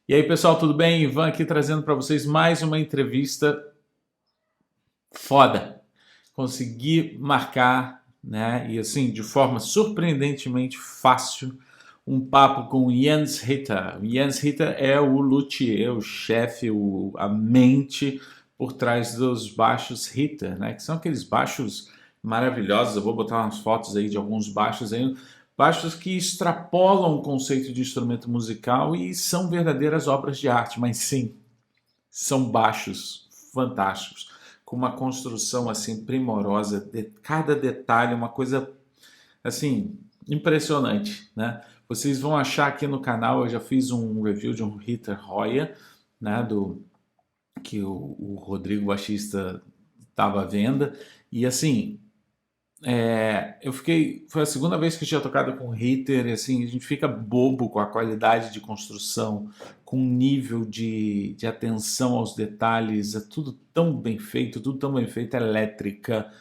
E aí, pessoal, tudo bem? Ivan aqui trazendo para vocês mais uma entrevista foda. Consegui marcar, né? E assim, de forma surpreendentemente fácil, um papo com o Jens Ritter. O Jens Ritter é o luthier, o chefe, a mente por trás dos baixos Ritter, né? Que são aqueles baixos maravilhosos. Eu vou botar umas fotos aí de alguns baixos aí. Baixos que extrapolam o conceito de instrumento musical e são verdadeiras obras de arte, mas sim, são baixos fantásticos, com uma construção assim primorosa, de cada detalhe, uma coisa assim impressionante, né? Vocês vão achar aqui no canal, eu já fiz um review de um Ritter Olha, né, do que o Rodrigo baixista estava à venda, e assim, eu fiquei. Foi a segunda vez que eu tinha tocado com Ritter, e assim, a gente fica bobo com a qualidade de construção, com o nível de atenção aos detalhes, é tudo tão bem feito, tudo tão bem feito, elétrica,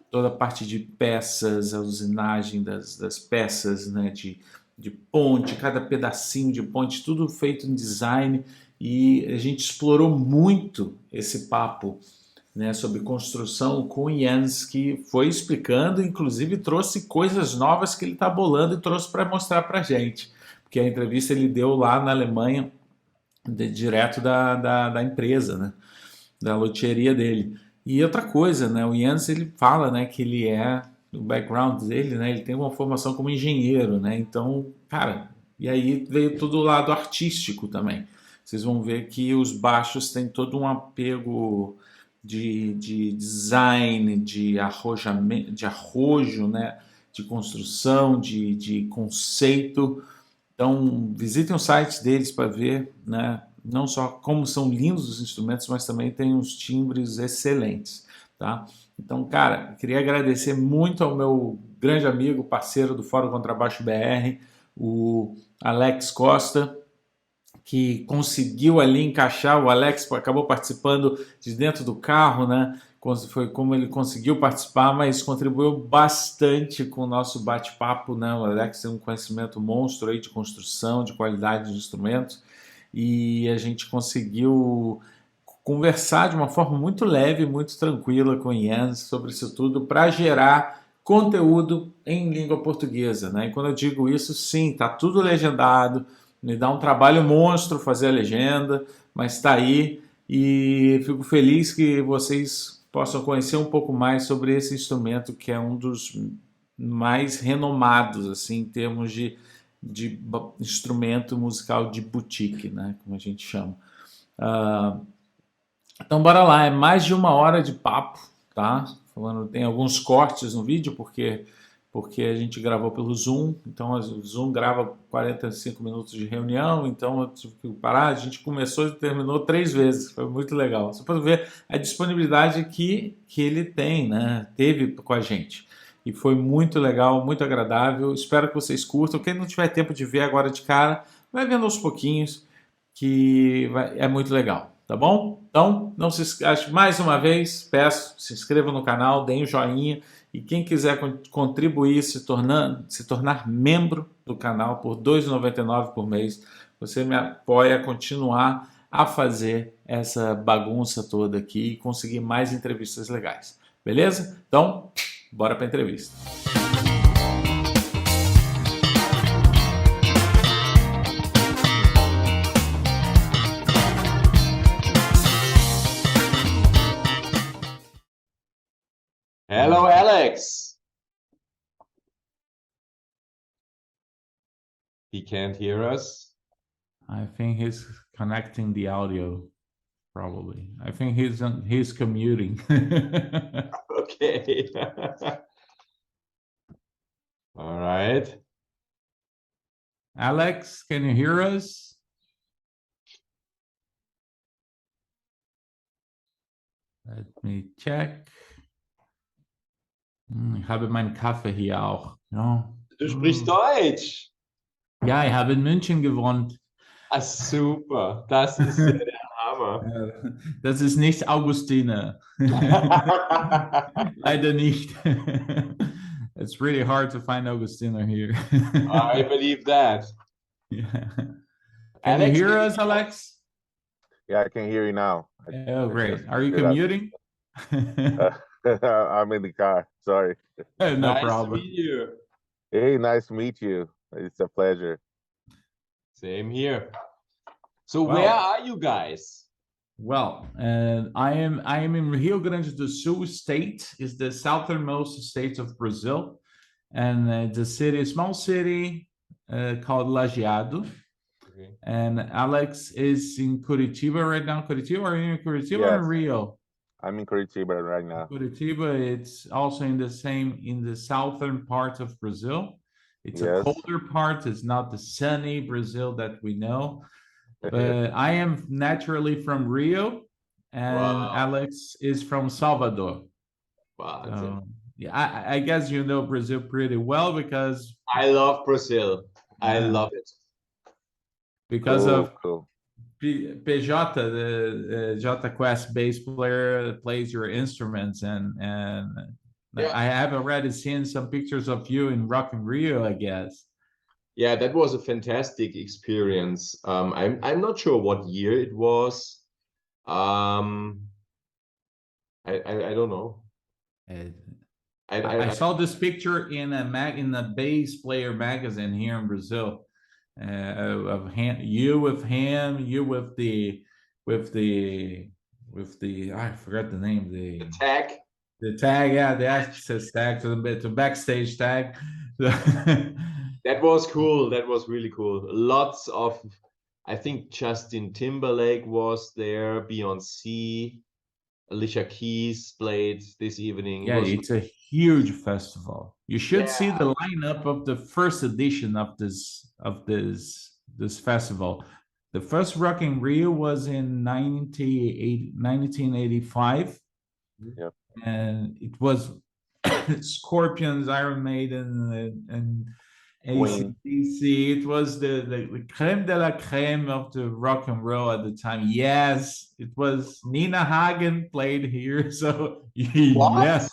toda a parte de peças, a usinagem das peças, né, de ponte, cada pedacinho de ponte, tudo feito em design, e a gente explorou muito esse papo, né, sobre construção com o Jens, que foi explicando, inclusive trouxe coisas novas que ele está bolando e trouxe para mostrar para a gente. Porque a entrevista ele deu lá na Alemanha, direto da empresa, né, da loteria dele. E outra coisa, né, o Jens ele fala, né, que ele é, o background dele, né, ele tem uma formação como engenheiro, né, então, cara, e aí veio todo o lado artístico também. Vocês vão ver que os baixos têm todo um apego de design, de arrojamento, de arrojo, né? De construção, de conceito. Então, visitem o site deles para ver, né? Não só como são lindos os instrumentos, mas também tem uns timbres excelentes, tá? Então, cara, queria agradecer muito ao meu grande amigo, parceiro do Fórum Contrabaixo BR, o Alex Costa, que conseguiu ali encaixar. O Alex acabou participando de dentro do carro, né? Foi como ele conseguiu participar, mas contribuiu bastante com o nosso bate-papo, né? O Alex tem um conhecimento monstro aí de construção, de qualidade de instrumentos, e a gente conseguiu conversar de uma forma muito leve, muito tranquila com o Jens sobre isso tudo para gerar conteúdo em língua portuguesa, né? E quando eu digo isso, sim, tá tudo legendado, me dá um trabalho monstro fazer a legenda, mas está aí e fico feliz que vocês possam conhecer um pouco mais sobre esse instrumento que é um dos mais renomados assim em termos de instrumento musical de boutique, né, como a gente chama. Então bora lá, é mais de uma hora de papo, tá? Falando, tem alguns cortes no vídeo porque a gente gravou pelo Zoom, então o Zoom grava 45 minutos de reunião, então eu tive que parar, a gente começou e terminou 3 vezes, foi muito legal. Você pode ver a disponibilidade que ele tem, né? Teve com a gente. E foi muito legal, muito agradável. Espero que vocês curtam. Quem não tiver tempo de ver agora de cara, vai vendo aos pouquinhos, é muito legal, tá bom? Então, não se esqueça, mais uma vez, peço, se inscreva no canal, deem um joinha, e quem quiser contribuir, se tornar membro do canal por R$ 2,99 por mês, você me apoia a continuar a fazer essa bagunça toda aqui e conseguir mais entrevistas legais. Beleza? Então, bora para a entrevista. Hello, Alex. He can't hear us. I think he's connecting the audio, probably. I think he's commuting. Okay. All right. Alex, can you hear us? Let me check. Ich habe meinen Kaffee hier auch. Ja. Du sprichst Deutsch. Ja, ich habe in München gewohnt. Ah, super. Das ist ja der Hammer. Das ist nicht Augustiner. Leider nicht. It's really hard to find Augustiner here. I believe that. Yeah. Can you Alex, hear can you us, Alex? Yeah, I can hear you now. Oh, I great. just Are you figured out. commuting? I'm in the car. Sorry. No Nice to problem. meet you. Hey, nice to meet you. It's a pleasure. Same here. So Well- where are you guys? Well, I am in Rio Grande do Sul state, is the southernmost state of Brazil, and the city, small city called Lajeado. Okay. And Alex is in Curitiba right now. Curitiba, are you in Curitiba or in Yes. Rio? I'm in Curitiba right now. Curitiba, it's also in the southern part of Brazil. It's a Yes. colder part. It's not the sunny Brazil that we know. But I am naturally from Rio, and Wow. Alex is from Salvador. Wow. So, yeah, I guess you know Brazil pretty well because I love Brazil. I Yeah. love it. of Cool. PJ, the J Quest bass player plays your instruments, and Yeah. I have already seen some pictures of you in Rock in Rio, I guess. Yeah, that was a fantastic experience. I'm not sure what year it was. I don't know. I saw this picture in a bass player magazine here in Brazil, of you with him, you with the I forgot the name, The tag. the tag, yeah, the access tag to the backstage tag. That was cool. That was really cool. Lots of, I think Justin Timberlake was there, Beyonce, Alicia Keys played this evening. Yeah, it's a huge festival. You should see the lineup of the first edition of this festival. The first Rock in Rio was in 1985. Yep. And it was Scorpions, Iron Maiden, and Queen. AC/DC. It was the creme de la creme of the rock and roll at the time. Yes, it was Nina Hagen played here. So yes,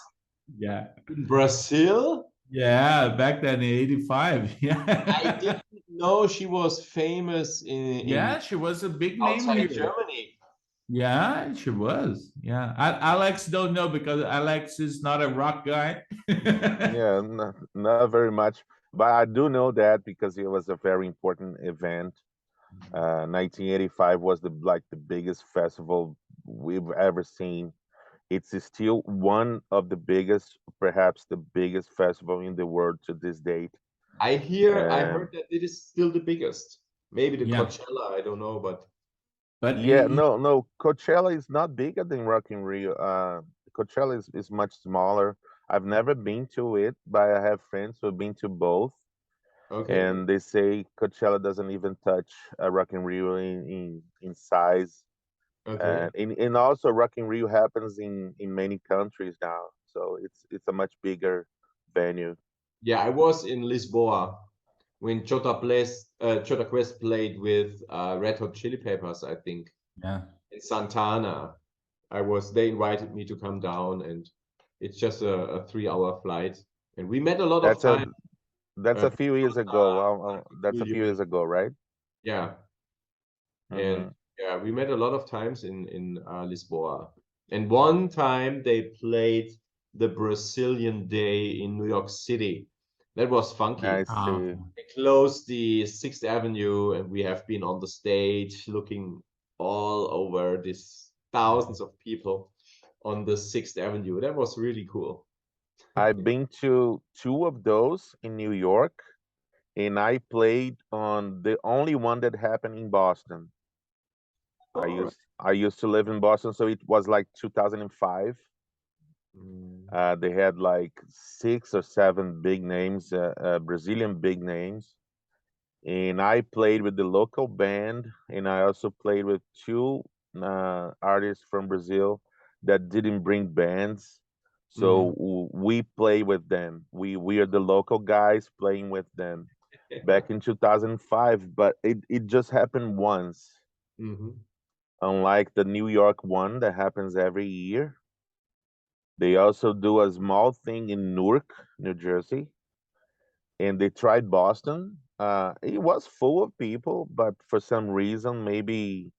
yeah, In Brazil? Yeah, back then in '85. Yeah, I didn't know she was famous yeah, she was a big name outside here. Germany. Yeah, she was. Yeah, Alex don't know because Alex is not a rock guy. Yeah, not very much. But I do know that because it was a very important event. 1985 was the biggest festival we've ever seen. It's still one of the biggest, perhaps the biggest festival in the world to this date. I heard that it is still the biggest. Maybe the Yeah. Coachella, I don't know, but Yeah, no, Coachella is not bigger than Rock in Rio. Coachella is much smaller. I've never been to it, but I have friends who've been to both, okay. and they say Coachella doesn't even touch Rock in Rio in size. Okay. And also Rock in Rio happens in many countries now, so it's a much bigger venue. Yeah, I was in Lisboa when Jota Quest played with Red Hot Chili Peppers, I think. Yeah. In Santana. They invited me to come down, and it's just a 3-hour flight. And we met a lot of times. That's a few years ago. That's a few Julio. years ago, right? Yeah. And yeah, we met a lot of times in Lisboa. And one time they played the Brazilian Day in New York City. That was funky. I see. They closed the 6th Avenue, and we have been on the stage looking all over these thousands of people on the 6th Avenue. That was really cool. I've been to two of those in New York, and I played on the only one that happened in Boston. I used to live in Boston, so it was like 2005. They had like 6 or 7 big names, Brazilian big names, and I played with the local band, and I also played with 2 artists from Brazil that didn't bring bands. So we play with them. We are the local guys playing with them back in 2005, but it just happened once. Unlike the New York one that happens every year. They also do a small thing in Newark, New Jersey, and they tried Boston, It was full of people, but for some reason, maybe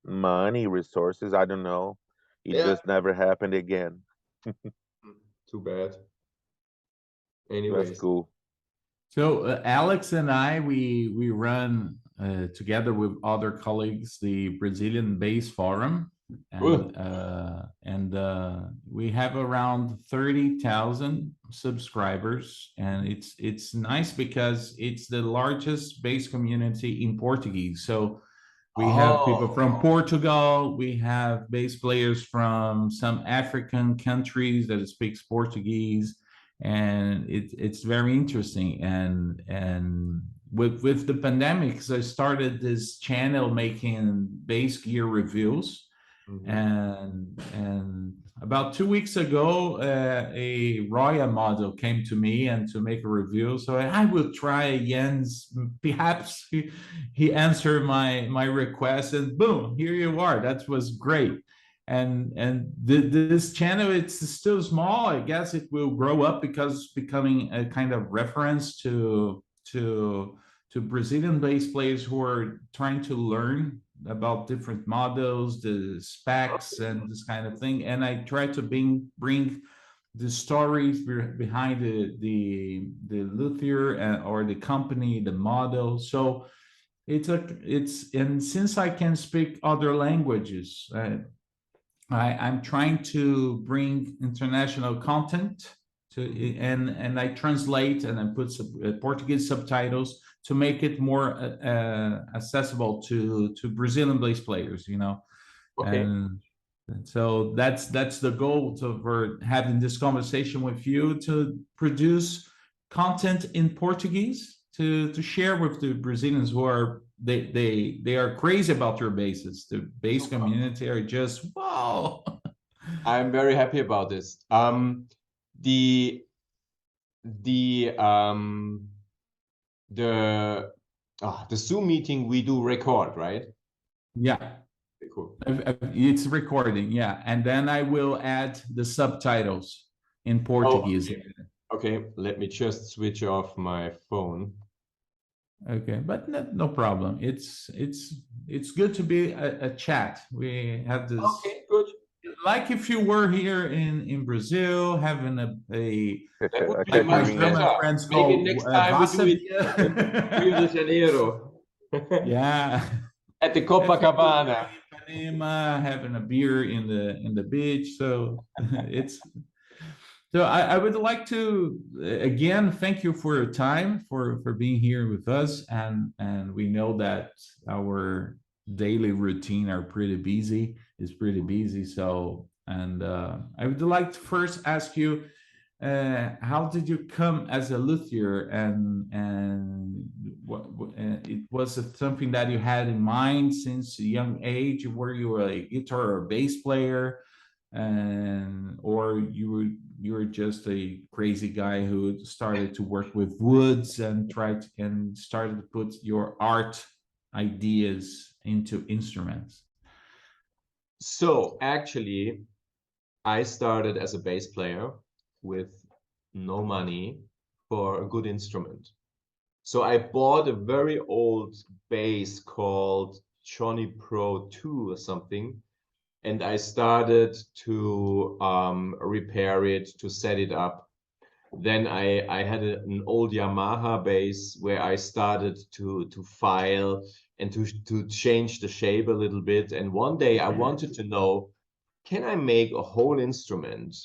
money, resources, I don't know. It Yeah. just never happened again. Too bad. That's Anyways. cool. So Alex and I, we run together with other colleagues the Brazilian Base Forum, and we have around 30,000 subscribers, and it's nice because it's the largest base community in Portuguese. So we have people from Portugal, we have bass players from some African countries that speaks Portuguese, and it's very interesting. And with the pandemic, so I started this channel making bass gear reviews. And about 2 weeks ago, a Roya model came to me and to make a review. So I will try Jens. Perhaps he answered my request, and boom, here you are. That was great. And this channel, it's still small. I guess it will grow up because becoming a kind of reference to Brazilian bass players who are trying to learn about different models, the specs, and this kind of thing. And I try to bring the stories behind the luthier or the company, the model. So and since I can speak other languages, I'm trying to bring international content and I translate and I put Portuguese subtitles to make it more accessible to Brazilian bass players, you know. Okay. And so that's the goal for having this conversation with you, to produce content in Portuguese to share with the Brazilians who are they are crazy about your basses. The bass community are just wow. I'm very happy about this. The Zoom meeting we do record, right? Yeah. Okay, cool. It's recording, yeah. And then I will add the subtitles in Portuguese. Okay, let me just switch off my phone. Okay, but no problem. It's good to be a chat. We have this. Okay, good. Like if you were here in Brazil, having That would be like my much German better. friends Maybe call next time we do it in Rio de Janeiro. Yeah. At the Copacabana. Ipanema, having a beer in the beach. So So I would like to again thank you for your time, for being here with us, and we know that our daily routine are pretty busy. It's pretty busy. So and I would like to first ask you, how did you come as a luthier, and it was it something that you had in mind since a young age? Were you a guitar or bass player? And or you were just a crazy guy who started to work with woods and started to put your art ideas into instruments? So actually, I started as a bass player with no money for a good instrument. So I bought a very old bass called Johnny Pro 2 or something, and I started to repair it, to set it up. Then I had an old Yamaha bass where I started to file and to change the shape a little bit. And one day I wanted to know, can I make a whole instrument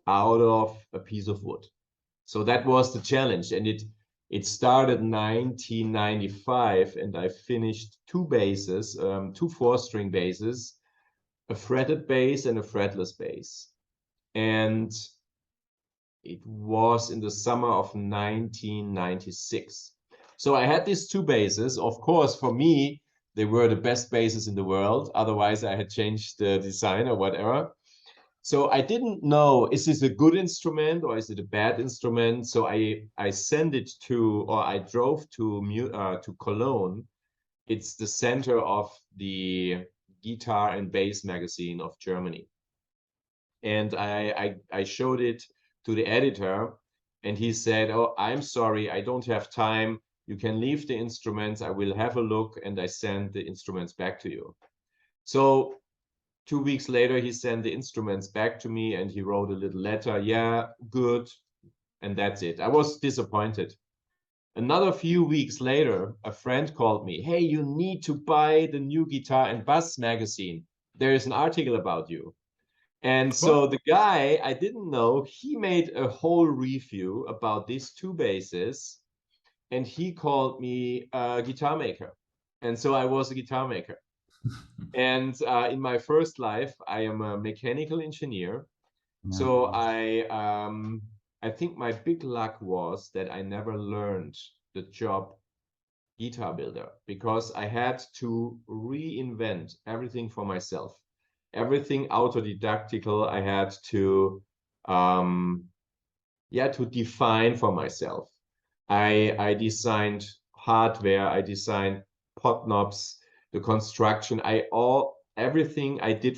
out of a piece of wood? So that was the challenge, and it started 1995, and I finished two basses, two 4-string basses, a fretted bass and a fretless bass. And it was in the summer of 1996. So I had these two basses. Of course, for me, they were the best basses in the world. Otherwise, I had changed the design or whatever. So I didn't know, is this a good instrument or is it a bad instrument? So I sent it to, or I drove to Cologne. It's the center of the guitar and bass magazine of Germany. And I showed it to the editor, and he said, "Oh, I'm sorry, I don't have time. You can leave the instruments. I will have a look and I send the instruments back to you. So 2 weeks later, he sent the instruments back to me and he wrote a little letter. Yeah, good. And that's it. I was disappointed. Another few weeks later, a friend called me. Hey, you need to buy the new Guitar and Bass magazine. There is an article about you. And so the guy, I didn't know, he made a whole review about these two basses. And he called me a guitar maker. And so I was a guitar maker. And in my first life, I am a mechanical engineer. So I think my big luck was that I never learned the job guitar builder because I had to reinvent everything for myself. Everything autodidactical I had to to define for myself. I designed hardware, I designed pot knobs, the construction, everything I did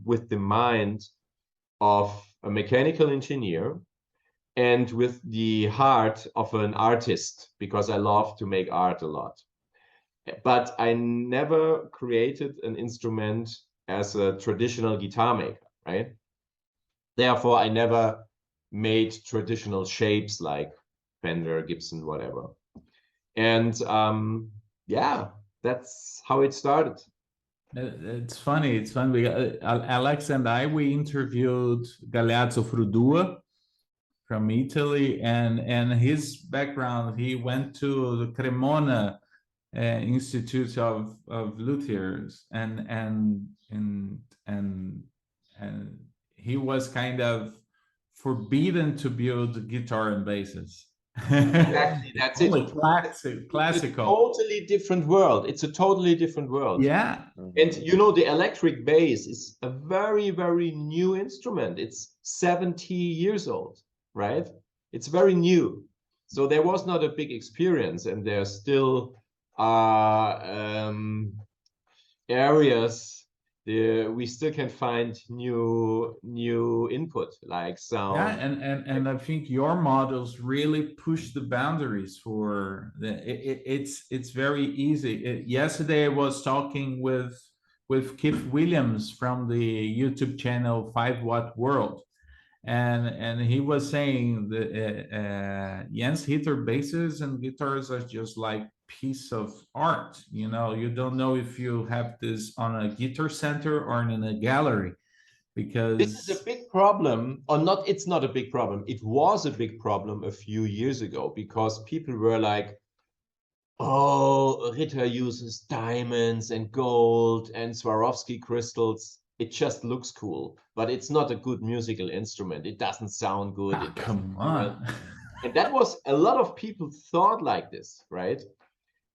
with the mind of a mechanical engineer and with the heart of an artist, because I love to make art a lot. But I never created an instrument as a traditional guitar maker, right? Therefore, I never made traditional shapes like Fender, Gibson, whatever. And yeah, that's how it started. It's funny. It's funny. Alex and we interviewed Galeazzo Frudua from Italy, and his background, he went to the Cremona Institute of Luthiers, and he was kind of forbidden to build guitar and basses. Exactly, that's it. Classical. It's a totally different world. It's a totally different world. Yeah. And you know, the electric bass is a very, very new instrument. It's 70 years old, right? It's very new. So there was not a big experience, and there still are areas we still can find new input, like sound. Yeah, and I think your models really push the boundaries for it's very easy. Yesterday I was talking with Keith Williams from the YouTube channel 5 Watt World, and he was saying that Jens Ritter basses and guitars are just like piece of art. You know, you don't know if you have this on a guitar center or in a gallery, because this is a big problem, or not. It's not a big problem. It was a big problem a few years ago because people were like, oh, Ritter uses diamonds and gold and Swarovski crystals. It just looks cool, but it's not a good musical instrument. It doesn't sound good. Come on. And that was, a lot of people thought like this, right?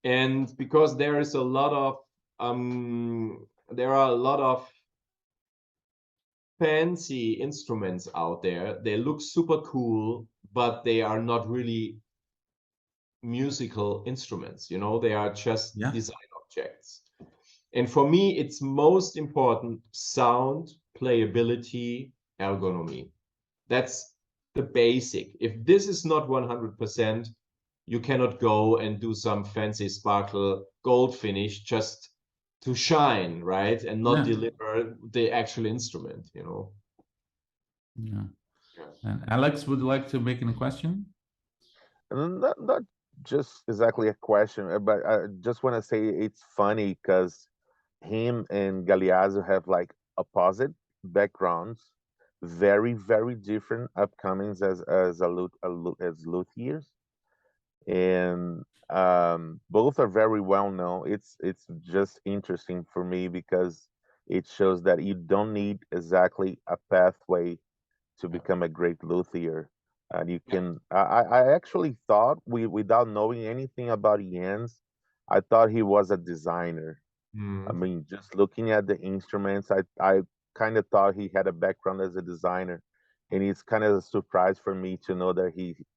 And because there are a lot of fancy instruments out there. They look super cool, but they are not really musical instruments. You know, they are just design objects. And for me, it's most important sound, playability, ergonomy. That's the basic. If this is not 100%, you cannot go and do some fancy sparkle gold finish just to shine, right? And not deliver the actual instrument, you know? Yeah. And Alex would like to make a question? Not just exactly a question, but I just want to say it's funny because him and Galeazzo have like opposite backgrounds, very, very different upcomings as luthiers, and both are very well known. It's just interesting for me because it shows that you don't need exactly a pathway to become a great luthier. And you can, I actually thought, without knowing anything about Jens, I thought he was a designer. I mean, just looking at the instruments, I kind of thought he had a background as a designer. And it's kind of a surprise for me to know that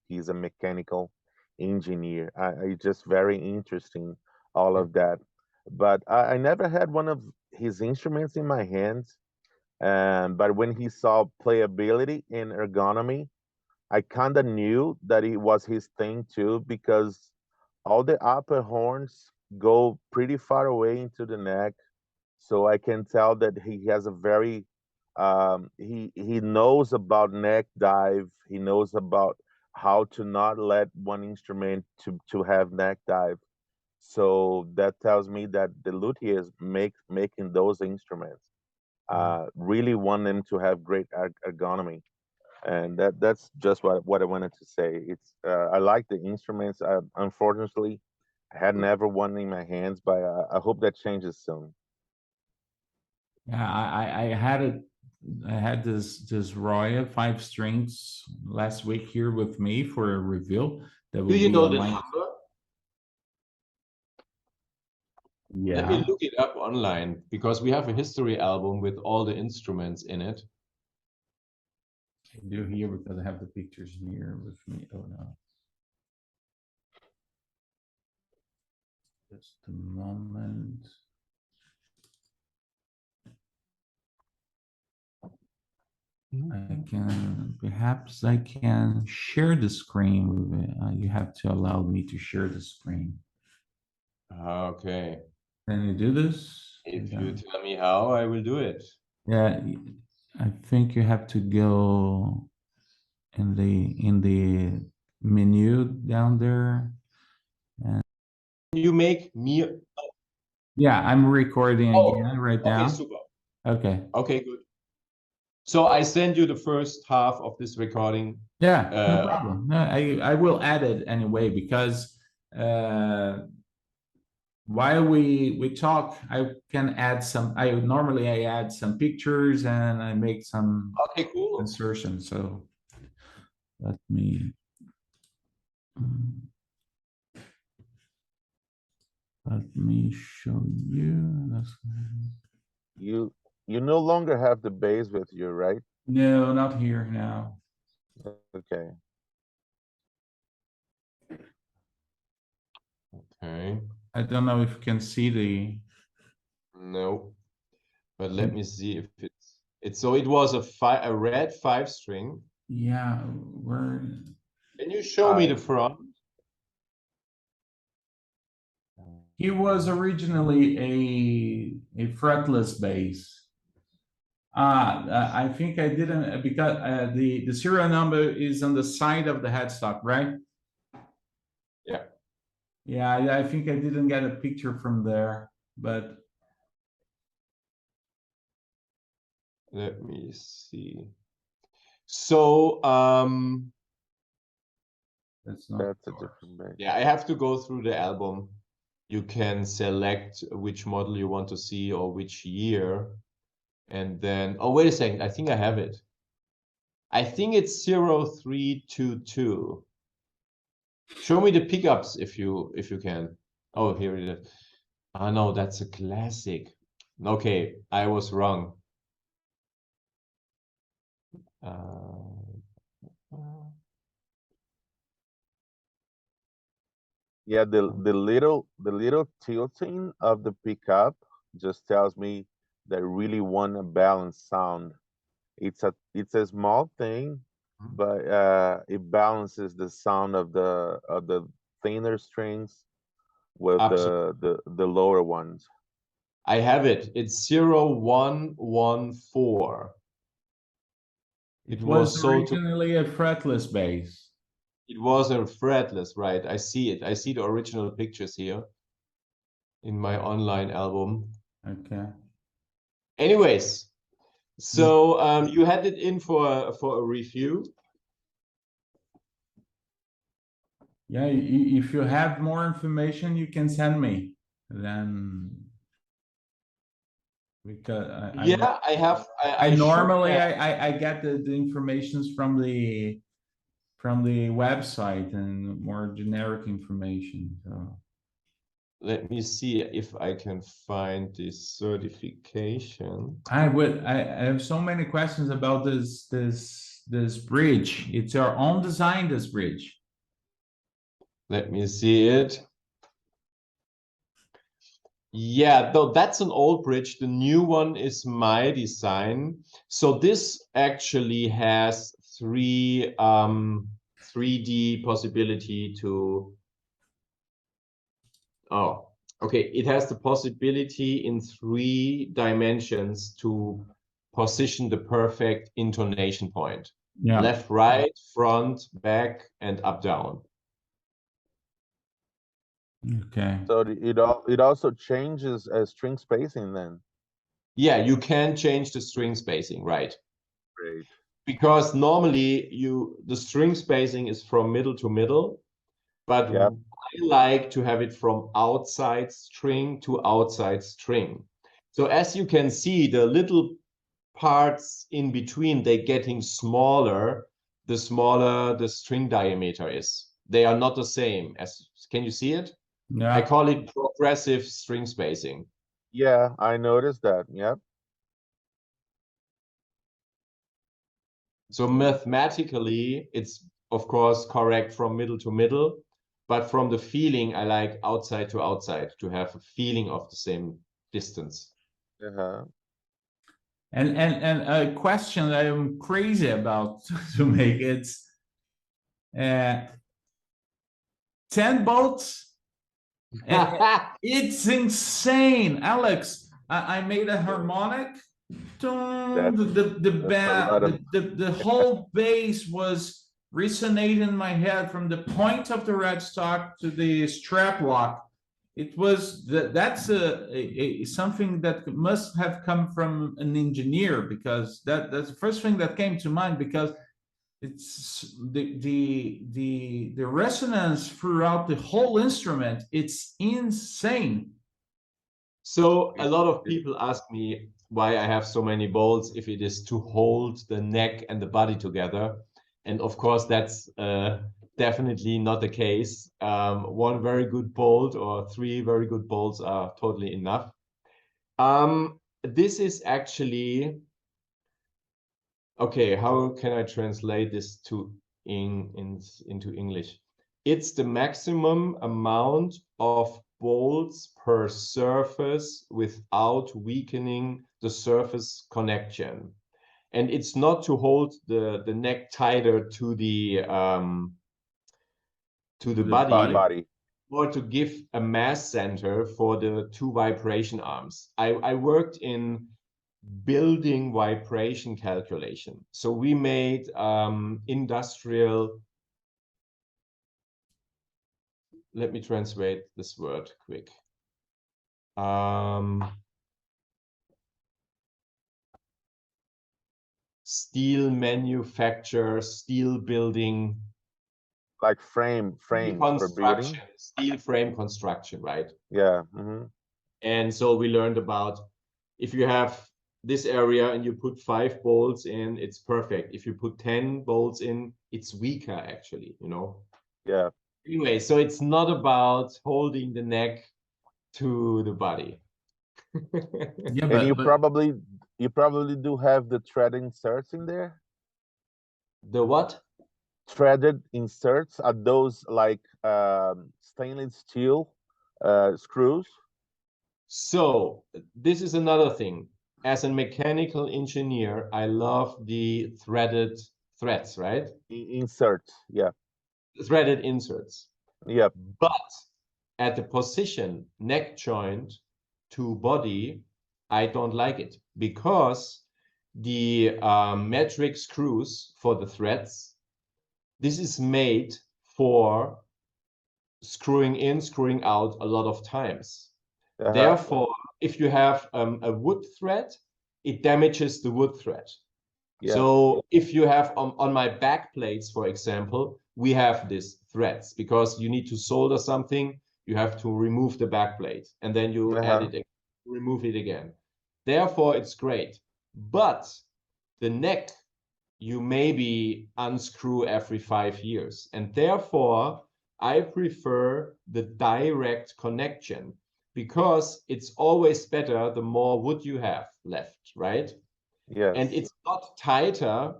he's a mechanical engineer. It's just very interesting, all of that. But I never had one of his instruments in my hands. But when he saw playability and ergonomy, I kind of knew that it was his thing too, because all the upper horns go pretty far away into the neck, so I can tell that he has a very he knows about neck dive. He knows about how to not let one instrument to have neck dive. So that tells me that the luthiers making those instruments really want them to have great ergonomy, and that's just what I wanted to say. It's I like the instruments. Unfortunately, I had never one in my hands, but I hope that changes soon. Yeah, I had this Roya 5 strings last week here with me for a review that will Do you be know the online. number? Let Yeah, me look it up online because we have a history album with all the instruments in it. I do here because I have the pictures here with me. Oh no. Just a moment. Perhaps I can share the screen with it. You have to allow me to share the screen. Okay. Can you do this? If you tell me how, I will do it. Yeah, I think you have to go in the menu down there. And you make me. yeah, I'm recording again right now. Okay, super. Okay. Okay, good. So I send you the first half of this recording. Yeah, no problem. No, I will add it anyway because while we talk, I can add some. Normally I add some pictures and I make some cool insertions. So let me show you. You no longer have the bass with you, right? No, not here now. Okay. Okay. I don't know if you can see the. No, but let me see if it's so it was a red 5 string. Yeah, where? Can you show me the front? He was originally a fretless bass. I think I didn't because the serial number is on the side of the headstock, right? Yeah. Yeah, I think I didn't get a picture from there, but let me see. So that's not. That's a different bass. Yeah, I have to go through the album. You can select which model you want to see or which year. And then, oh, wait a second. I think I have it. I think it's 0322. Show me the pickups if you can. Oh, here it is. Oh, no, that's a classic. Okay, I was wrong. Yeah, the little tilting of the pickup just tells me that I really want a balanced sound. It's a small thing, but it balances the sound of the thinner strings with the lower ones. I have it. It's 0114. It was originally a fretless bass. It was a fretless, right? I see it. I see the original pictures here in my online album. Okay. Anyways, so you had it in for a review. Yeah, if you have more information, you can send me. Then because I have. I normally I get the informations from the website and more generic information. So let me see if I can find this certification. I have so many questions about this bridge. It's your own design, this bridge. Let me see it. Yeah, though that's an old bridge. The new one is my design. So this actually has 3D possibility to Oh, okay. It has the possibility in 3 dimensions to position the perfect intonation point. Yeah. Left, right, front, back, and up, down. Okay. So it also changes string spacing then. Yeah, you can change the string spacing, right? Great. Because normally the string spacing is from middle to middle, but Yep. I like to have it from outside string to outside string. So as you can see, the little parts in between, they're getting smaller the smaller the string diameter is. They are not the same. Can you see it? Yeah. I call it progressive string spacing. Yeah, I noticed that. Yep. So mathematically, it's of course correct from middle to middle, but from the feeling, I like outside to outside to have a feeling of the same distance. Uh-huh. And a question that I'm crazy about to make, it's 10 bolts. It's insane, Alex. I made a harmonic. The whole bass was resonating in my head from the point of the red stock to the strap lock. It was that's something that must have come from an engineer, because that's the first thing that came to mind, because it's the resonance throughout the whole instrument. It's insane. So a lot of people ask me why I have so many bolts, if it is to hold the neck and the body together. And of course, that's definitely not the case. 1 very good bolt or 3 very good bolts are totally enough. This is actually, okay, how can I translate this into English? It's the maximum amount of bolts per surface without weakening the surface connection. And it's not to hold the neck tighter to the body, or to give a mass center for the 2 vibration arms. I worked in building vibration calculation. So we made industrial, let me translate this word quick. Steel manufacture, steel building. Like frames for building. Steel frame construction, right? Yeah. Mm-hmm. And so we learned about, if you have this area and you put 5 bolts in, it's perfect. If you put 10 bolts in, it's weaker actually, you know? Yeah. Anyway, so it's not about holding the neck to the body. Yeah, And you probably do have the thread inserts in there. The what? Threaded inserts are those like stainless steel screws. So this is another thing. As a mechanical engineer, I love the threaded threads, right? Inserts, yeah. Threaded inserts. Yep. But at the position neck joint to body, I don't like it, because the metric screws for the threads, this is made for screwing in, screwing out a lot of times. Therefore, if you have a wood thread, it damages the wood thread. Yeah. So if you have on my back plates, for example, we have these threads, because you need to solder something, you have to remove the back plate, and then you add it again, remove it again. Therefore, it's great. But the neck, you maybe unscrew every 5 years. And therefore, I prefer the direct connection, because it's always better the more wood you have left, right? Yes. And it's not tighter.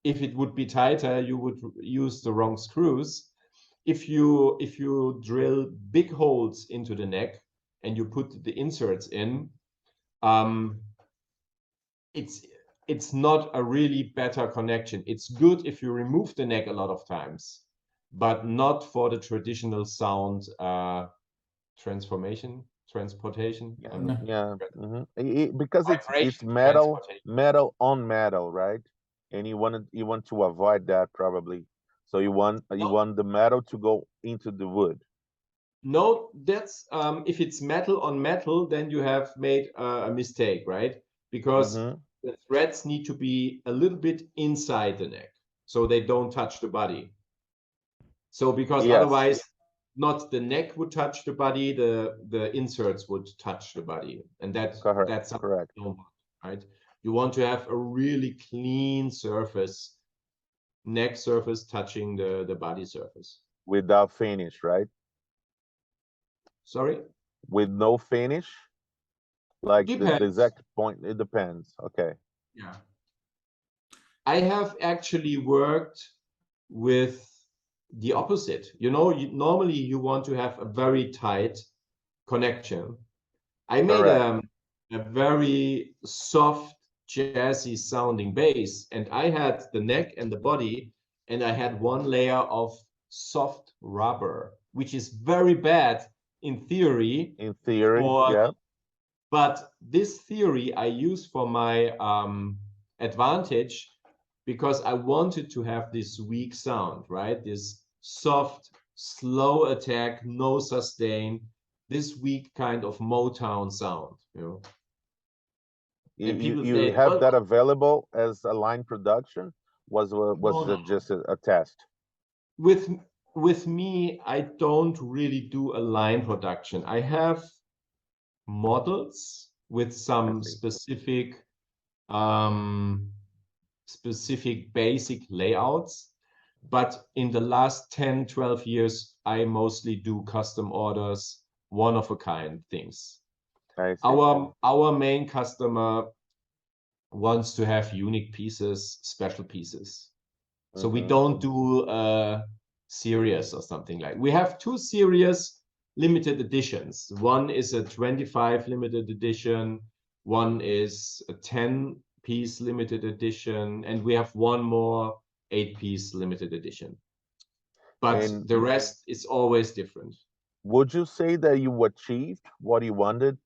If it would be tighter, you would use the wrong screws. If you drill big holes into the neck and you put the inserts in, it's not a really better connection. It's good if you remove the neck a lot of times, but not for the traditional sound transportation. Yeah. Because it's Vibration metal, transportation. metal on metal, right? And you want to avoid that probably. So you want the metal to go into the wood. No, that's if it's metal on metal, then you have made a mistake, right? Because the threads need to be a little bit inside the neck, so they don't touch the body. So because otherwise, not the neck would touch the body, the inserts would touch the body, and that's something you don't want, right? You want to have a really clean surface, neck surface touching the body surface. Without finish, right? Sorry? With no finish? Like the Depends. exact point, it depends. Okay. Yeah. I have actually worked with the opposite. You know, normally you want to have a very tight connection. I made a very soft, jazzy sounding bass, and I had the neck and the body, and I had one layer of soft rubber, which is very bad in theory. In theory, yeah. But this theory I use for my advantage, because I wanted to have this weak sound, right? This soft, slow attack, no sustain, this weak kind of Motown sound, you know. And people You say, have that available as a line production? Was it just a test? With me, I don't really do a line production. I have models with some specific basic layouts, but in the last 10-12 years I mostly do custom orders, one of a kind things. Our main customer wants to have unique pieces, special pieces, so we don't do a series or something like. We have 2 series limited editions. One is a 25 limited edition, one is a 10-piece limited edition, and we have one more 8-piece limited edition. But the rest is always different. Would you say that you achieved what you wanted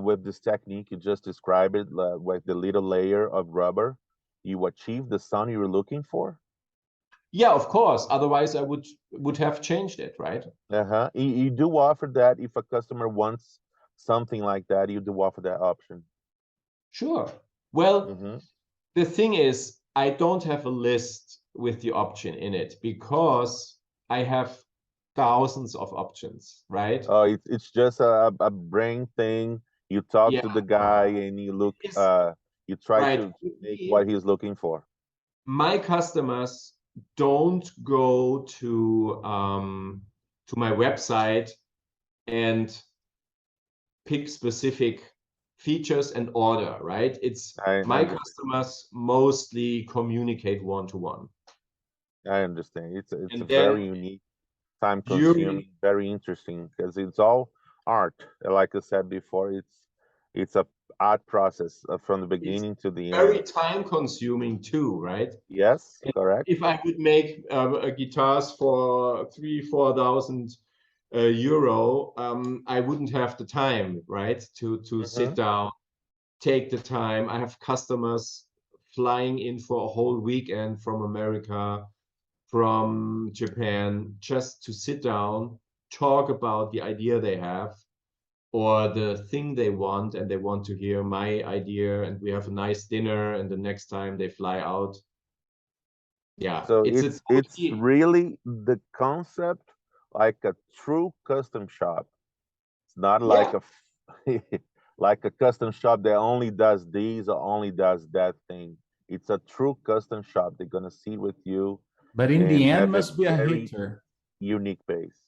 with this technique you just described, it with the little layer of rubber? You achieved the sound you were looking for? Yeah, of course. Otherwise, I would have changed it, right? You do offer that if a customer wants something like that. You do offer that option. Sure. Well, the thing is, I don't have a list with the option in it because I have thousands of options, right? Oh, it's just a brain thing. You talk to the guy and you look. You try to make what he's looking for. My customers don't go to my website and pick specific features and order, right? It's my customers mostly communicate one-to-one. I understand. It's a very unique, time-consuming, very interesting, because it's all art. Like I said before, it's a art process from the beginning to the end. Very time-consuming too, right? Yes, correct. If I would make guitars for 3,000-4,000 euro, I wouldn't have the time, right, to sit down, take the time. I have customers flying in for a whole weekend from America, from Japan, just to sit down, talk about the idea they have or the thing they want, and they want to hear my idea, and we have a nice dinner, and the next time they fly out. Yeah, so it's really the concept like a true custom shop. It's not like like a custom shop that only does these or only does that thing. It's a true custom shop. They're gonna sit with you, but in the end, must be a hitter. Unique bass.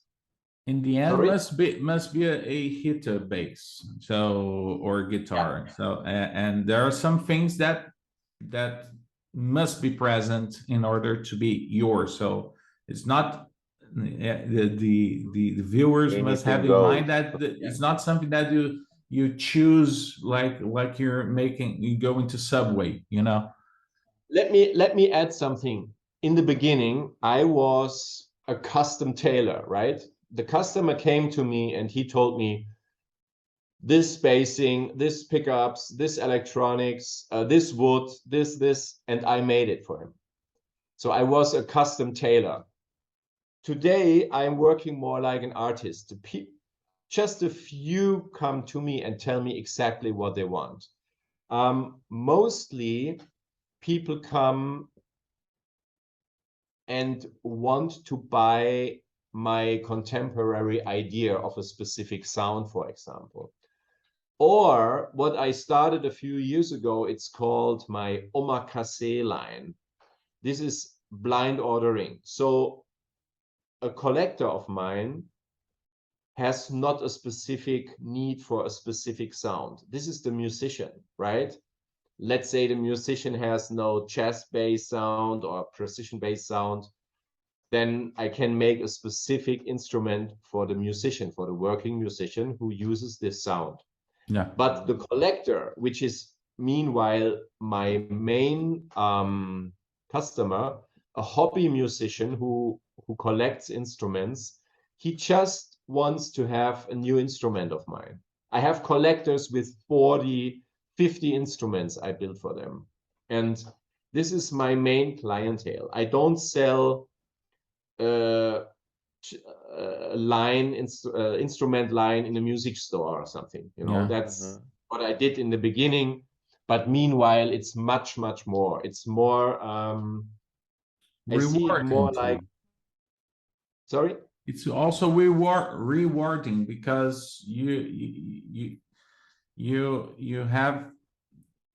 In the end, must be a hitter bass, so or guitar. So and there are some things that must be present in order to be yours. So it's not the viewers must have in mind that it's not something that you choose like you go into Subway, you know. Let me add something. In the beginning, I was a custom tailor, right? the customer came to me and he told me, this spacing, this pickups, this electronics, this wood, this, and I made it for him. So I was a custom tailor. Today, I'm working more like an artist. Just a few come to me and tell me exactly what they want. Mostly, people come and want to buy my contemporary idea of a specific sound, for example. Or what I started a few years ago, it's called my omakase line. This is blind ordering. So a collector of mine has not a specific need for a specific sound. This is the musician, right? Let's say the musician has no chest-based sound or precision-based sound. Then I can make a specific instrument for the musician, for the working musician who uses this sound. Yeah. But the collector, which is meanwhile my main customer, a hobby musician who collects instruments, he just wants to have a new instrument of mine. I have collectors with 40, 50 instruments I built for them. And this is my main clientele. I don't sell instrument line in a music store or something, you know. That's what I did in the beginning, but meanwhile it's much more. It's more I see it more like, sorry, it's also rewarding because you have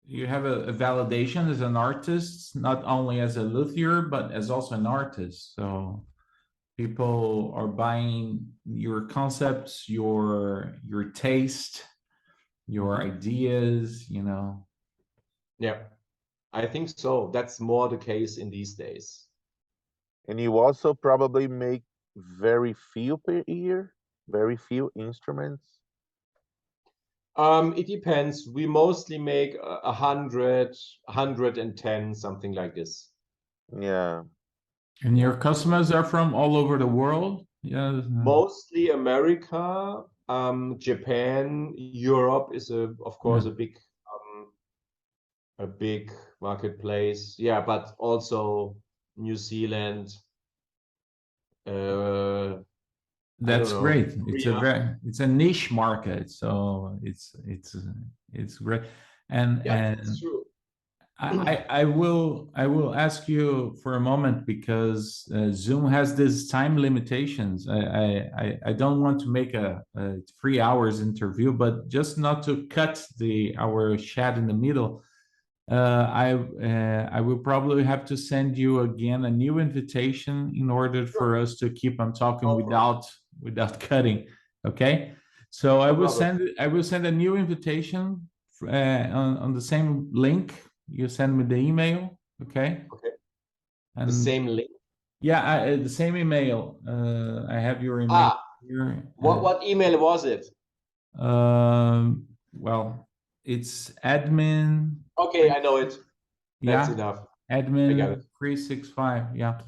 a validation as an artist, not only as a luthier but as also an artist. So people are buying your concepts, your taste, your ideas, you know. Yeah, I think so. That's more the case in these days. And you also probably make very few per year, very few instruments. It depends. We mostly make 100, 110, something like this. Yeah. And your customers are from all over the world? Yeah. Mostly America, Japan, Europe is of course a big marketplace. Yeah, but also New Zealand. That's great. It's a niche market, so it's great. And yeah, that's true. I will ask you for a moment because Zoom has these time limitations. I don't want to make a 3 hours interview, but just not to cut our chat in the middle. I will probably have to send you again a new invitation in order for us to keep on talking without cutting. Okay, so I will send a new invitation on the same link. You send me the email, okay? Okay. And the same link. Yeah, the same email. I have your email here. What email was it? Well, it's admin. Okay, I know it. That's enough. Admin 365. Yeah.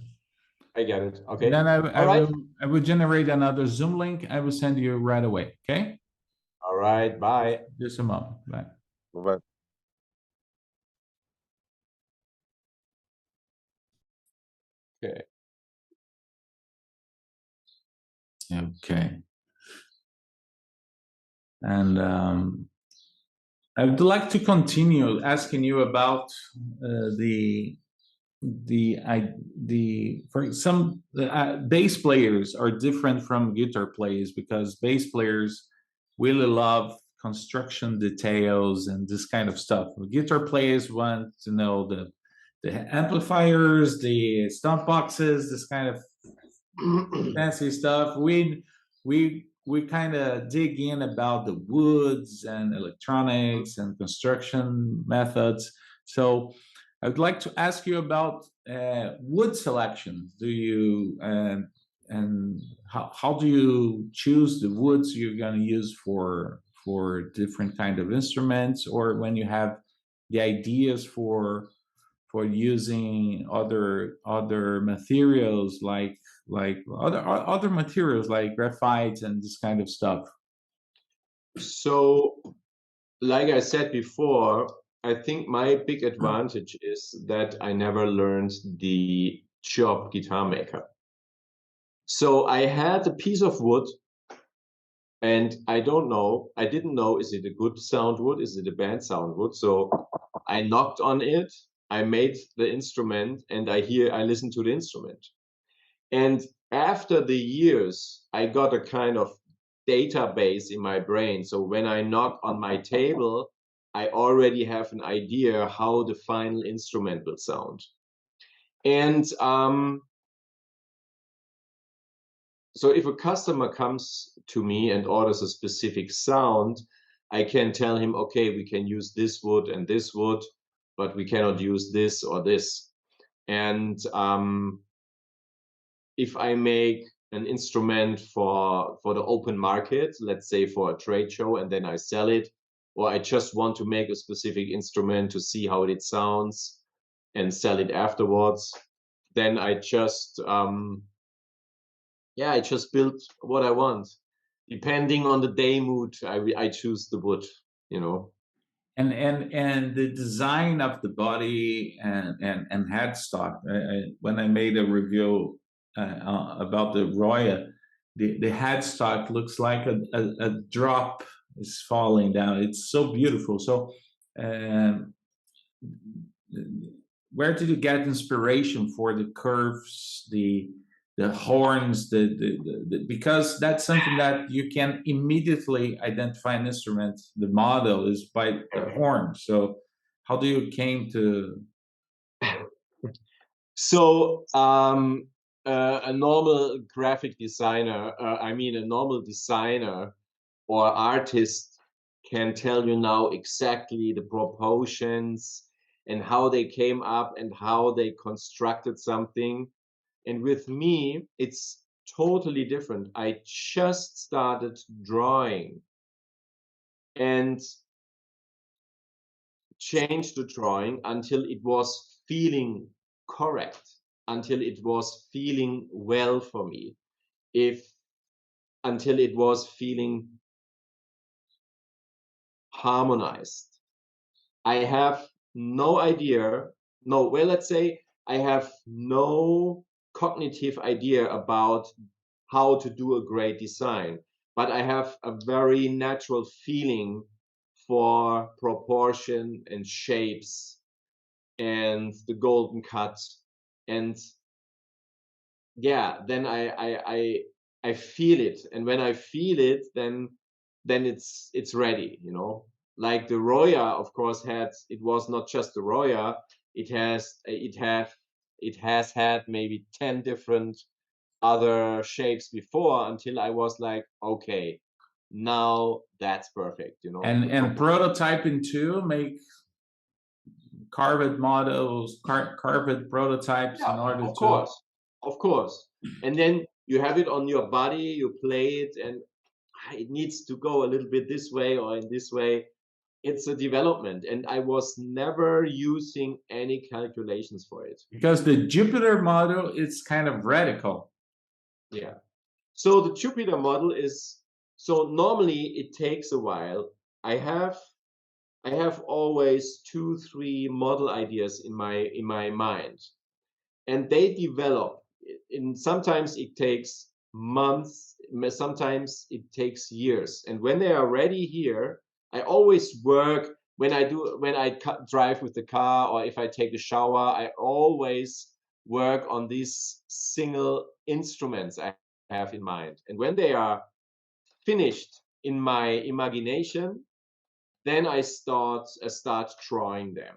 I get it. Okay. Then I will generate another Zoom link. I will send you right away. Okay. All right. Bye. Just a moment. Bye. Bye. Okay. Okay. And I would like to continue asking you about for some bass players are different from guitar players because bass players really love construction details and this kind of stuff. Guitar players want to know the amplifiers, the stomp boxes, this kind of fancy stuff. We kind of dig in about the woods and electronics and construction methods. So I would like to ask you about wood selection. Do you and how do you choose the woods you're going to use for different kind of instruments, or when you have the ideas for using other materials like like other materials like graphite and this kind of stuff? So, like I said before, I think my big advantage is that I never learned the job guitar maker. So I had a piece of wood, and I didn't know, is it a good sound wood? Is it a bad sound wood? So I knocked on it, I made the instrument, and I listened to the instrument. And after the years, I got a kind of database in my brain. So when I knock on my table, I already have an idea how the final instrument will sound. And so if a customer comes to me and orders a specific sound, I can tell him, okay, we can use this wood and this wood, but we cannot use this or this. And if I make an instrument for the open market, let's say for a trade show, and then I sell it, or I just want to make a specific instrument to see how it sounds and sell it afterwards, then I just I just build what I want. Depending on the day mood, I choose the wood, you know. And the design of the body and headstock. When I made a review about the Roya, the headstock looks like a drop is falling down. It's so beautiful. So where did you get inspiration for the curves, the horns, because that's something that you can immediately identify an instrument. The model is by the horn. So how do you came to? So a normal graphic designer, a normal designer or artist can tell you now exactly the proportions and how they came up and how they constructed something. And with me, it's totally different. I just started drawing and changed the drawing until it was feeling correct, until it was feeling well for me, until it was feeling harmonized. I have no idea. No, well, let's say I have no cognitive idea about how to do a great design, but I have a very natural feeling for proportion and shapes and the golden cut. And yeah, then I feel it. And when I feel it, then it's ready, you know. Like the Roya, of course, it was not just the Roya, it has had maybe 10 different other shapes before until I was like, okay, now that's perfect, you know. And prototyping too, make carved models, carved prototypes in order to. Of course. And then you have it on your body, you play it, and it needs to go a little bit this way or in this way. It's a development, and I was never using any calculations for it. Because the Jupiter model is kind of radical. Yeah. So the Jupiter model is, so normally it takes a while. I have always 2-3 model ideas in my mind, and they develop. Sometimes it takes months, sometimes it takes years. And when they are ready here, I always work when I drive with the car or if I take a shower, I always work on these single instruments I have in mind. And when they are finished in my imagination, then I start drawing them.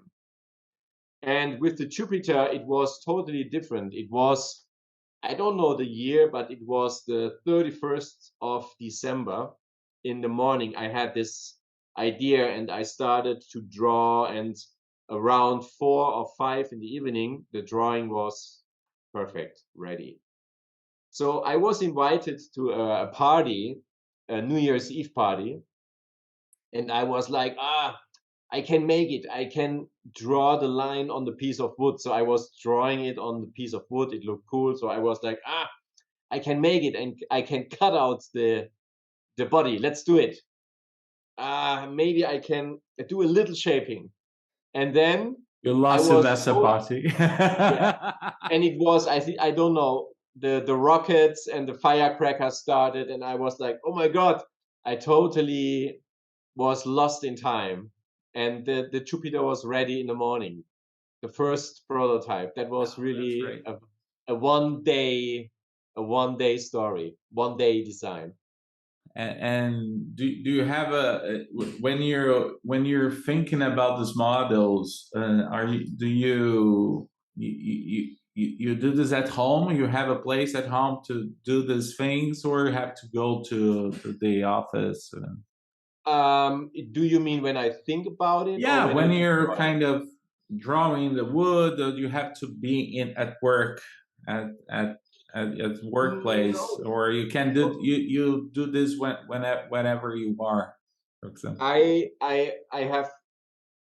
And with the Jupiter, it was totally different. It was, I don't know the year, but it was the 31st of December in the morning. I had this idea and I started to draw, and around 4 or 5 in the evening, the drawing was perfect, ready. So I was invited to a party, a New Year's Eve party, and I was like, I can make it. I can draw the line on the piece of wood. So I was drawing it on the piece of wood. It looked cool. So I was like, I can make it, and I can cut out the body. Let's do it. Maybe I can do a little shaping. And then You lost I was Sylvester so- Party. Yeah. And it was, I don't know, the rockets and the firecrackers started, and I was like, oh my God, I totally was lost in time. And the Jupiter was ready in the morning. The first prototype. That was really a one day story, 1 day design. And do you have when you're thinking about these models, you do this at home? You have a place at home to do these things, or you have to go to the office? Do you mean when I think about it? Yeah, or when you're kind of drawing the wood, or you have to be at work at workplace, No. or you can do you do this whenever you are, for example. I have.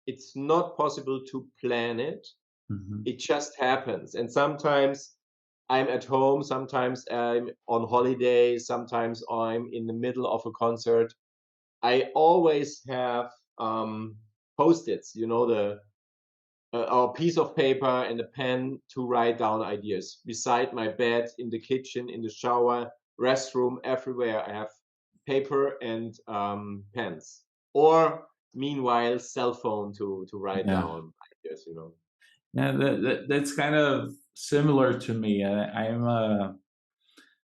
It's not possible to plan it. Mm-hmm. It just happens, and sometimes I'm at home, sometimes I'm on holiday, sometimes I'm in the middle of a concert. I always have post-its, you know, a piece of paper and a pen to write down ideas. Beside my bed, in the kitchen, in the shower, restroom, everywhere, I have paper and pens. Or meanwhile, cell phone to write down ideas, you know. Yeah, that's kind of similar to me.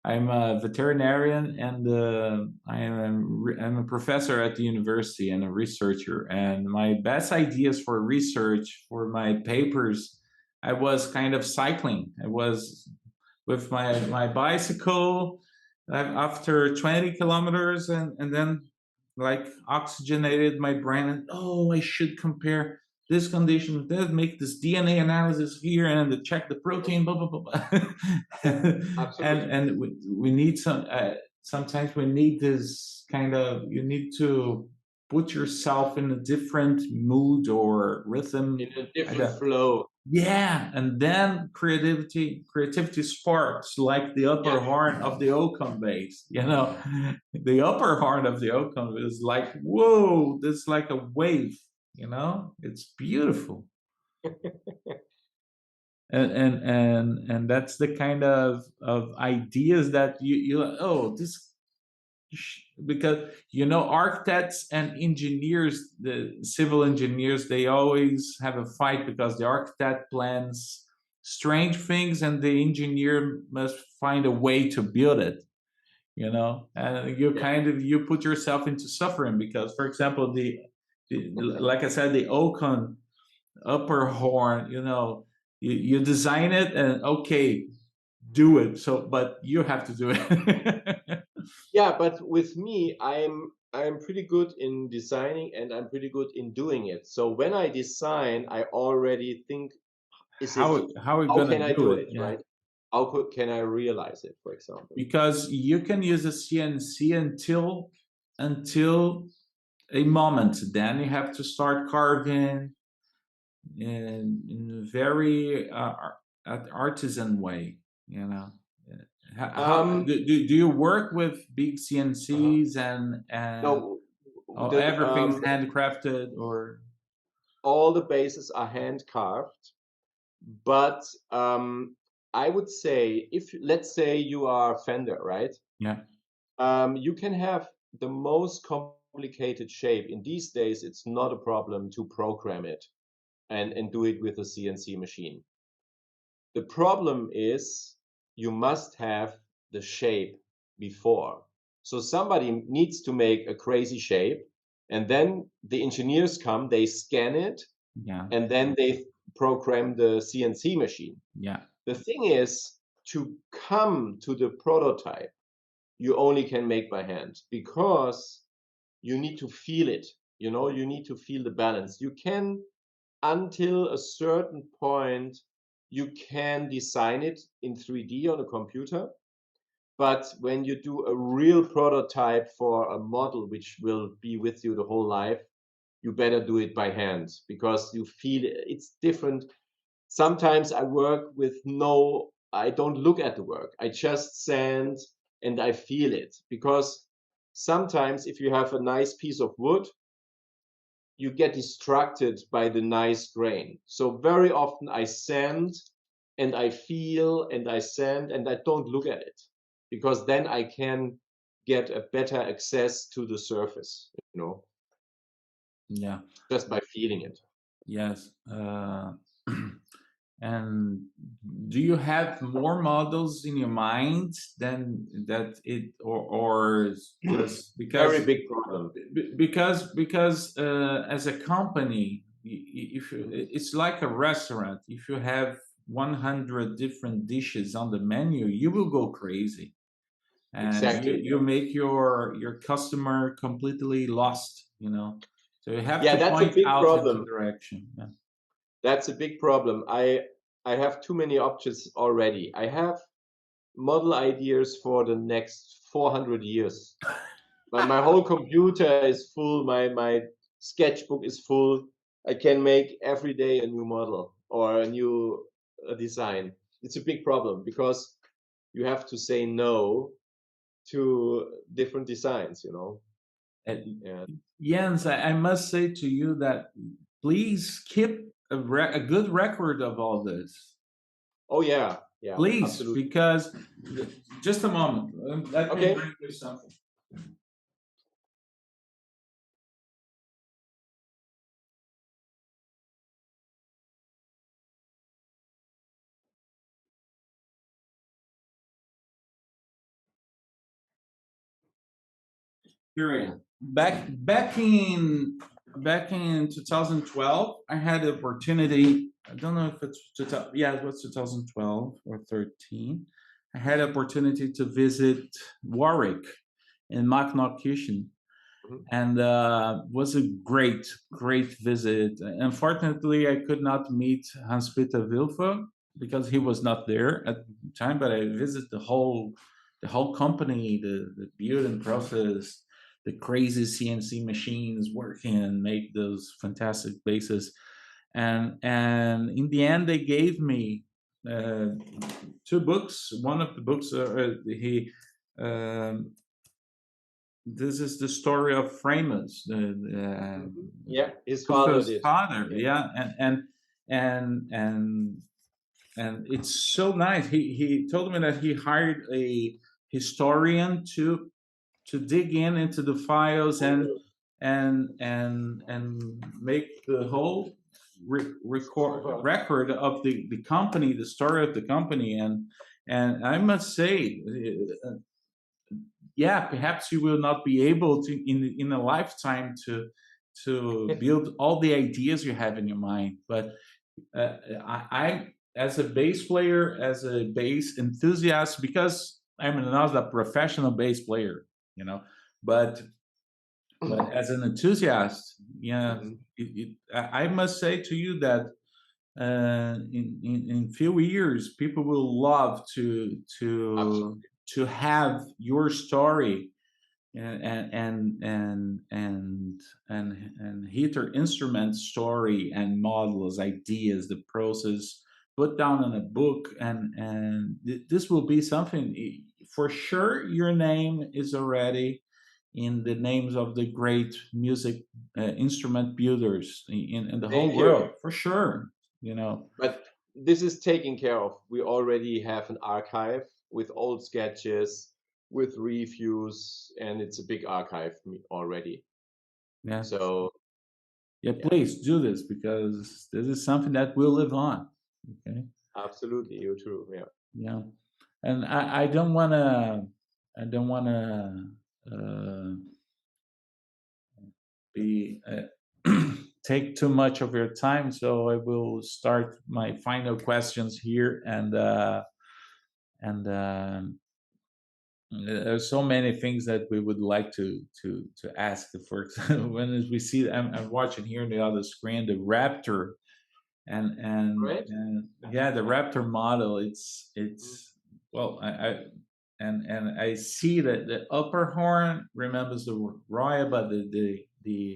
I'm a veterinarian, and I'm a professor at the university and a researcher. And my best ideas for research for my papers, I was kind of cycling. I was with my bicycle after 20 kilometers, and then like oxygenated my brain, and I should compare this condition with that, make this DNA analysis here, and to check the protein, blah blah blah, blah. and we need sometimes we need this kind of, you need to put yourself in a different mood or rhythm, in a different flow. Yeah, and then creativity sparks, like the upper horn of the oakum bass. You know, the upper horn of the oakum is like, whoa, this is like a wave. You know, it's beautiful. and that's the kind of ideas that because architects and engineers, the civil engineers, they always have a fight, because the architect plans strange things and the engineer must find a way to build it, and you put yourself into suffering, because, for example, the like I said, the oaken upper horn, you design it and okay, do it, but you have to do it. Yeah, but with me, I'm pretty good in designing, and I'm pretty good in doing it. So when I design, I already think, how can I do it, yeah. right? How can I realize it, for example? Because you can use a CNC until a moment. Then you have to start carving in a very artisan way, do you work with big CNCs and No, everything's handcrafted, or all the bases are hand carved? But I would say, let's say you are Fender, right? Yeah. You can have the most complicated shape. In these days, it's not a problem to program it and do it with a CNC machine. The problem is you must have the shape before. So somebody needs to make a crazy shape, and then the engineers come, they scan it, and then they program the CNC machine. Yeah. The thing is, to come to the prototype, you only can make by hand, because you need to feel it. You need to feel the balance. You can, until a certain point, you can design it in 3D on a computer. But when you do a real prototype for a model which will be with you the whole life, you better do it by hand, because you feel it's different. Sometimes I work with no I don't look at the work. I just sand and I feel it. Because sometimes if you have a nice piece of wood, you get distracted by the nice grain. So very often I sand and I feel and I sand and I don't look at it, because then I can get a better access to the surface, you know, Yeah. just by feeling it. Yes. And do you have more models in your mind than that or just because Very big problem. because as a company, if you, it's like a restaurant. If you have 100 different dishes on the menu, you will go crazy, and Exactly. you make your customer completely lost. You know, so you have Yeah, to that's a point big out problem. into direction. Yeah. That's a big problem. I have too many options already. I have model ideas for the next 400 years. My whole computer is full. My sketchbook is full. I can make every day a new model or a new design. It's a big problem because you have to say no to different designs, you know. And Yeah. Jens, I must say to you that please keep a good record of all this. Oh yeah, yeah, Please, absolutely. because just a moment. Let Okay. me bring you something. Here I am. Back in 2012, I had the opportunity. I don't know if it's yeah, it was 2012 or 13. I had the opportunity to visit Warwick in Mackinac Kitchen, and was a great visit. Unfortunately, I could not meet Hans-Peter Wilfer because he was not there at the time, but I visited the whole company, the building process, the crazy CNC machines working and make those fantastic bases. And in the end, they gave me two books. One of the books this is the story of Framus, Yeah, his father did. father, yeah, and it's so nice. He told me that he hired a historian to dig into the files and make the whole record of the company, the story of the company, and I must say, yeah, perhaps you will not be able to in a lifetime to build all the ideas you have in your mind, but I as a bass player, as a bass enthusiast, because I'm not a professional bass player, you know, but as an enthusiast, yeah, I must say to you that in few years, people will love to have your story and Ritter instrument story and models, ideas, the process put down in a book, and this will be something for sure. Your name is already in the names of the great music instrument builders in the whole world, for sure. You know, but this is taken care of. We already have an archive with old sketches, with reviews, and it's a big archive already. yeah. So yeah, please do this because this is something that will live on. Okay. absolutely, you're true. Yeah. Yeah, and I don't wanna be take too much of your time, so I will start my final questions here, and there's so many things that we would like to ask. For example, when we see, I'm watching here on the other screen the Raptor, Right. and yeah, the Raptor model. It's well, and I see that the upper horn remembers the royal, but the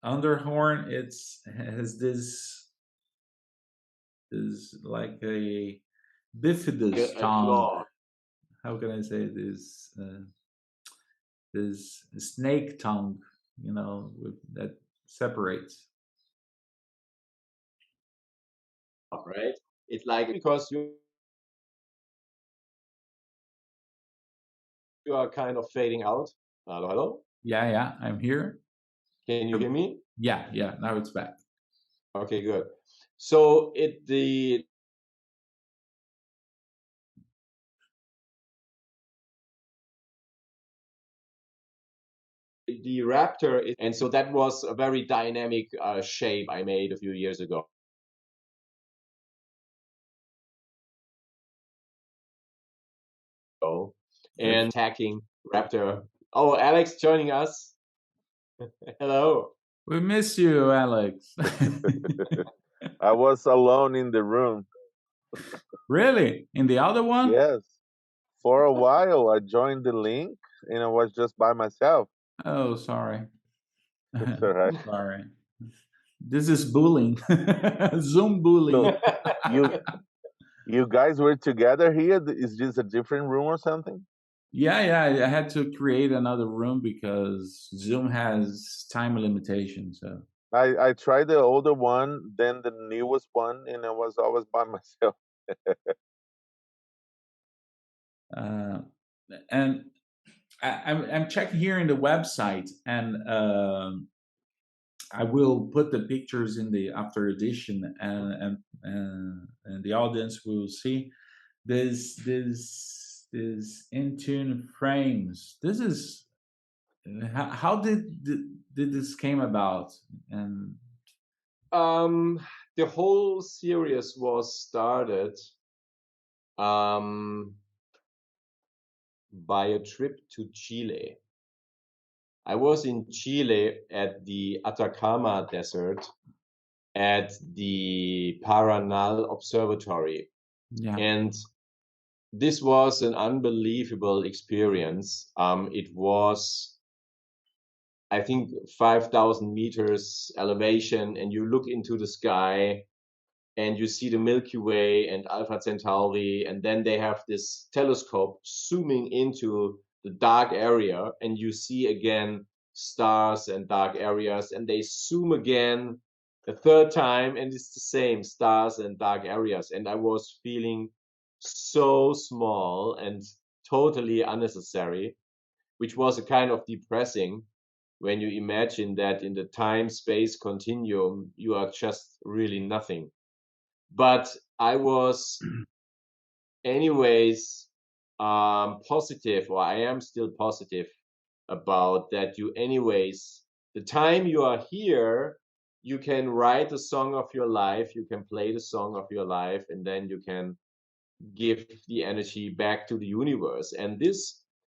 under horn it's has this like a bifidus a tongue. claw. How can I say this? This snake tongue, you know, that separates. Right? It's like because you are kind of fading out. Hello, hello. Yeah, I'm here. Can you hear me? Yeah, now it's back. Okay, good. So the raptor is, and so that was a very dynamic shape I made a few years ago. And attacking raptor. Oh, Alex joining us. Hello. We miss you, Alex. I was alone in the room. Really? In the other one? Yes. For a while, I joined the link and I was just by myself. Oh, sorry. It's all right. Sorry. This is bullying. Zoom bullying. So you guys were together here? Is this a different room or something? Yeah, I had to create another room because Zoom has time limitation. So I tried the older one, then the newest one, and I was always by myself. and I'm checking here in the website, and I will put the pictures in the after edition, and the audience will see this in tune frames. This is how did this came about? And the whole series was started by a trip to Chile. I was in Chile at the Atacama Desert at the Paranal Observatory. yeah, And this was an unbelievable experience. It was, I think, 5,000 meters elevation, and you look into the sky and you see the Milky Way and Alpha Centauri, and then they have this telescope zooming into the dark area, and you see again stars and dark areas, and they zoom again a third time, and it's the same stars and dark areas. And I was feeling so small and totally unnecessary, which was a kind of depressing when you imagine that in the time-space continuum, you are just really nothing. But I was anyways positive, or I am still positive about that. You anyways, the time you are here, you can write the song of your life, you can play the song of your life, and then you can give the energy back to the universe. And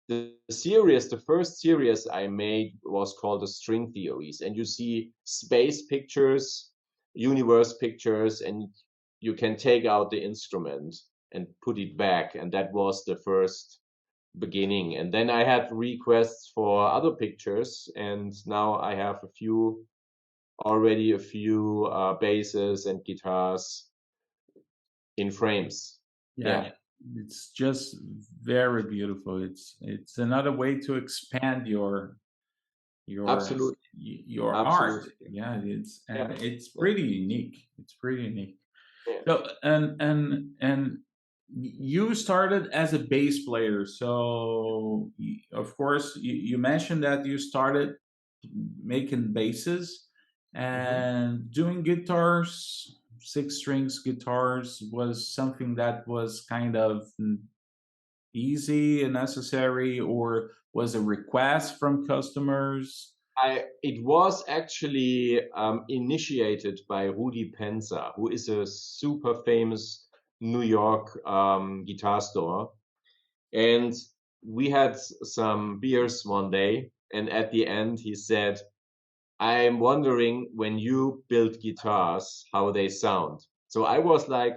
the series, the first series I made was called the String Theories, and you see space pictures, universe pictures, and you can take out the instrument and put it back. And that was the first beginning. And then I had requests for other pictures, and now I have already a few basses and guitars in frames. yeah, it's just very beautiful. It's another way to expand your Absolutely. your Absolutely. art. Yeah, it's Yeah. pretty unique. It's pretty unique. Yeah. So and you started as a bass player. So of course you mentioned that you started making basses and doing guitars. 6 strings guitars was something that was kind of easy and necessary, or was a request from customers? It was actually initiated by Rudi Penza, who is a super famous New York guitar store. And we had some beers one day, and at the end he said, I'm wondering when you build guitars, how they sound. So I was like,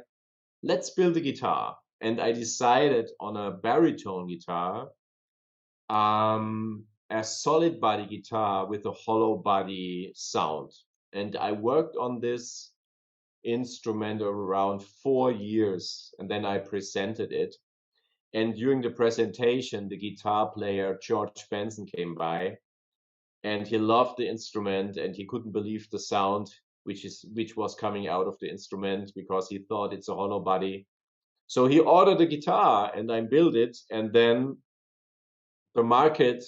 let's build a guitar. And I decided on a baritone guitar, a solid body guitar with a hollow body sound. And I worked on this instrument around 4 years, and then I presented it. And during the presentation, the guitar player George Benson came by, and he loved the instrument, and he couldn't believe the sound which was coming out of the instrument, because he thought it's a hollow body. So he ordered a guitar, and I built it, and then the market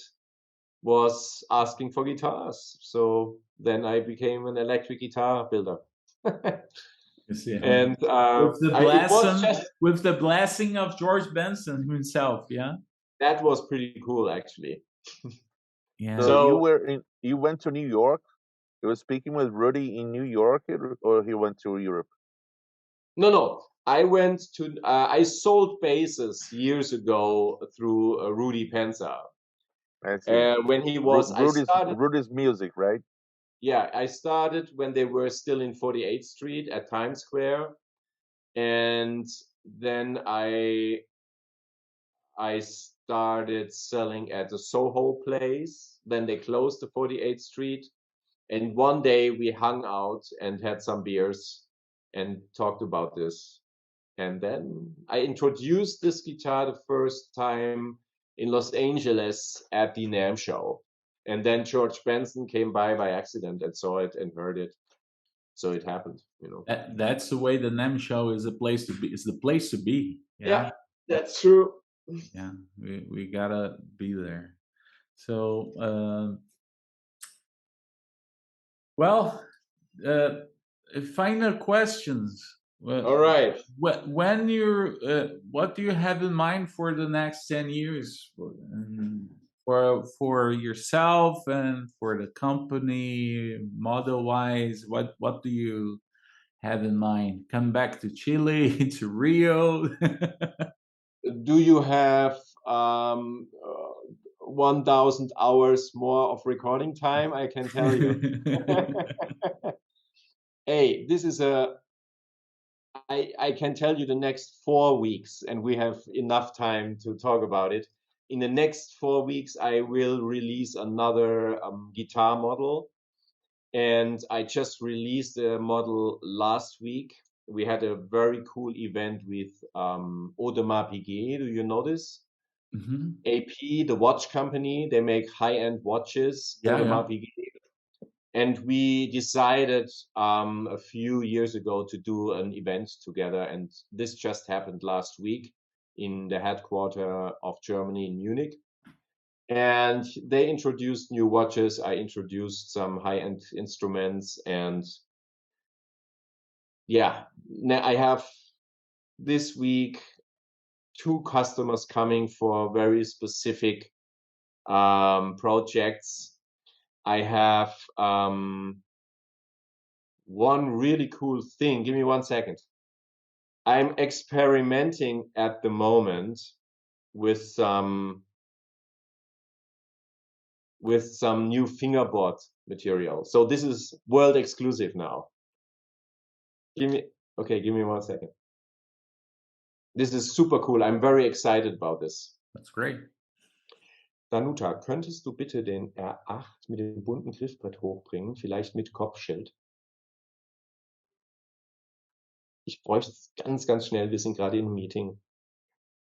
was asking for guitars. So then I became an electric guitar builder. You see, And with the blessing of George Benson himself, yeah. That was pretty cool, actually. Yeah. So you went to New York. You were speaking with Rudy in New York, or he went to Europe? No. I went to. I sold basses years ago through Rudy Penza. When he was Rudy's music, right? Yeah, I started when they were still in 48th Street at Times Square, and then I started selling at the Soho place. Then they closed the 48th Street, and one day we hung out and had some beers and talked about this. And then I introduced this guitar the first time in Los Angeles at the NAMM show. And then George Benson came by accident and saw it and heard it. So it happened, That's the way the NAMM show is a place to be. It's the place to be. Yeah, that's true. Yeah, we gotta be there. So, final questions. All right. When you're, what do you have in mind for the next 10 years for yourself and for the company, model-wise? What do you have in mind? Come back to Chile, to Rio? Do you have 1,000 hours more of recording time? I can tell you. Hey, this is I can tell you the next 4 weeks, and we have enough time to talk about it. In the next 4 weeks, I will release another guitar model. And I just released a model last week. We had a very cool event with Audemars Piguet. Do you know this? Mm-hmm. AP, the watch company, they make high-end watches. Audemars Piguet. And we decided a few years ago to do an event together. And this just happened last week in the headquarters of Germany in Munich. And they introduced new watches. I introduced some high-end instruments. And yeah, I have this week 2 customers coming for very specific projects. I have one really cool thing. Give me 1 second. I'm experimenting at the moment with some new fingerboard material. So this is world exclusive now. Give me 1 second. This is super cool. I'm very excited about this. That's great. Danuta, könntest du bitte den R8 mit dem bunten Griffbrett hochbringen? Vielleicht mit Kopfschild. Ich bräuchte es ganz, ganz schnell. Wir sind gerade in einem Meeting.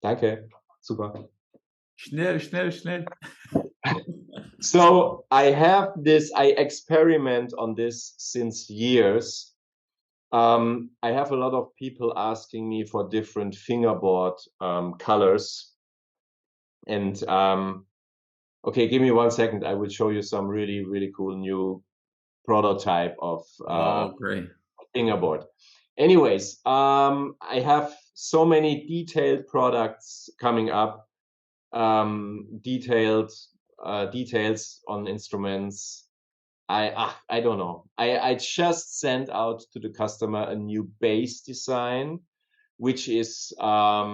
Danke. Super. Schnell. So I have this, I experiment on this since years. I have a lot of people asking me for different fingerboard colors. And okay, give me 1 second. I will show you some really, really cool new prototype of great fingerboard. Anyways, I have so many detailed products coming up, details on instruments. I don't know. I just sent out to the customer a new bass design, which is a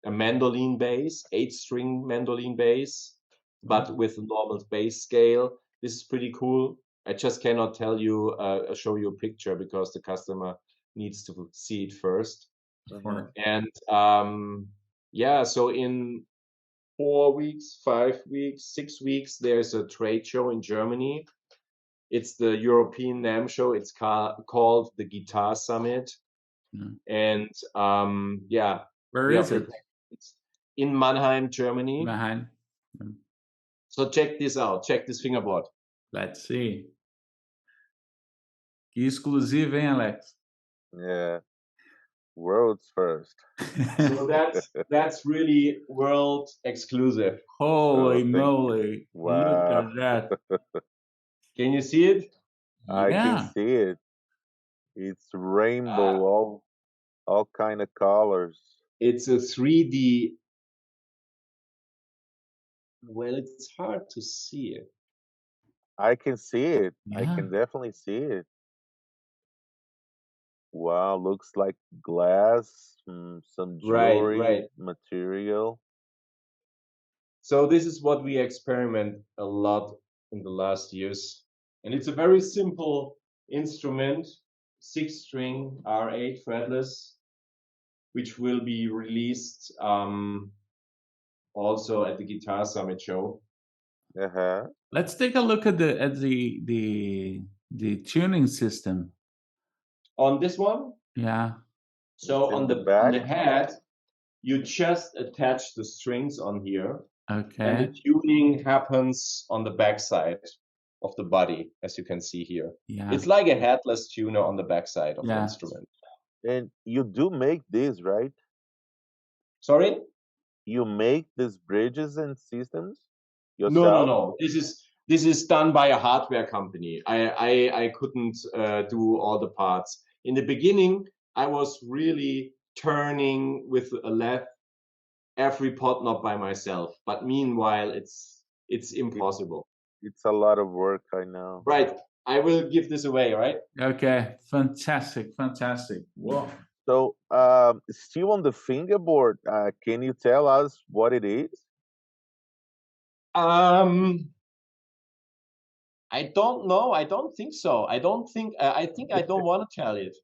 mandolin bass, 8-string mandolin bass, but with a normal bass scale. This is pretty cool. I just cannot tell you, show you a picture because the customer needs to see it first. Mm-hmm. And yeah, so in 4 weeks, 5 weeks, 6 weeks, there's a trade show in Germany. It's the European NAMM show. It's called the Guitar Summit. And yeah, Where is it? It's in Mannheim, Germany. Mannheim. So check this out. Check this fingerboard. Let's see. Que exclusivo, hein, Alex? Yeah. World's first. So that's really world exclusive. Holy moly. Wow. Look at that. Can you see it? I can see it. It's rainbow, all kind of colors. It's a 3D. Well, it's hard to see it. I can see it. Yeah. I can definitely see it. Wow, looks like glass, some jewelry material. So this is what we experiment a lot in the last years. And it's a very simple instrument, 6-string R8 fretless, which will be released also at the Guitar Summit show. Let's take a look at the tuning system. On this one? Yeah. So on the head, you just attach the strings on here. Okay. And the tuning happens on the backside of the body, as you can see here. Yeah. It's like a headless tuner on the backside of the instrument. And you do make this, right? Sorry? You make these bridges and systems yourself? No. This is done by a hardware company. I couldn't do all the parts. In the beginning, I was really turning with a lathe every pot knob by myself. But meanwhile, it's impossible. It's a lot of work, I know. Right. I will give this away, right? Okay. Fantastic. Whoa. So, still on the fingerboard, can you tell us what it is? I don't know. I don't think so. I think I don't want to tell it.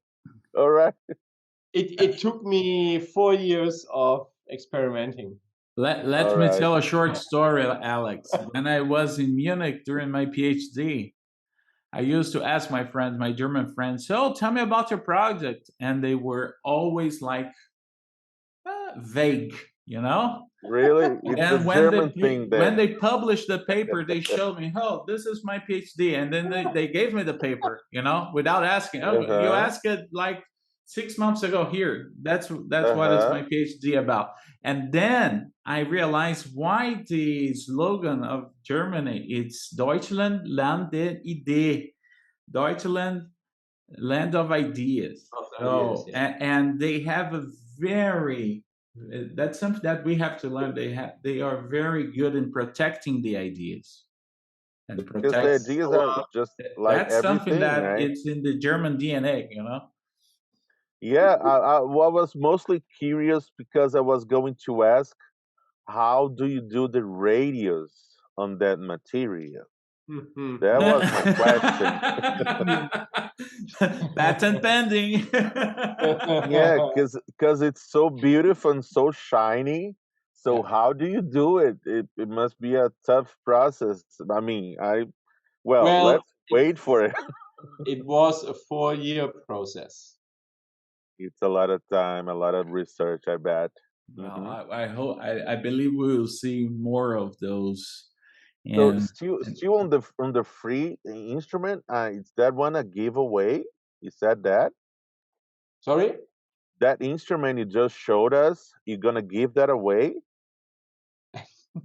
All right. It took me 4 years of experimenting. Let me tell a short story, Alex. When I was in Munich during my PhD, I used to ask my friends, my German friends, so tell me about your project. And they were always like vague, you know? Really? It's and a German thing then. When they published the paper, they showed me, oh, this is my PhD. And then they gave me the paper, you know, without asking. Oh, you asked it like 6 months ago here. That's what is my PhD about. And then I realized why the slogan of Germany, it's Deutschland, Land der Idee. Deutschland, land of ideas. And they have a very, that's something that we have to learn. They are very good in protecting the ideas. And because the ideas are just like that's everything, something that right? it's in the German DNA, you know? Yeah, I was mostly curious because I was going to ask, how do you do the radios on that material? That was my question. Patent pending. Yeah, because it's so beautiful and so shiny. So how do you do it? It must be a tough process. I mean, well let's wait for it. It was a 4-year process. It's a lot of time, a lot of research, I bet. Well, I believe we will see more of those. So still on the free instrument, is that one a giveaway? Is that? Sorry? That instrument you just showed us, you're gonna give that away?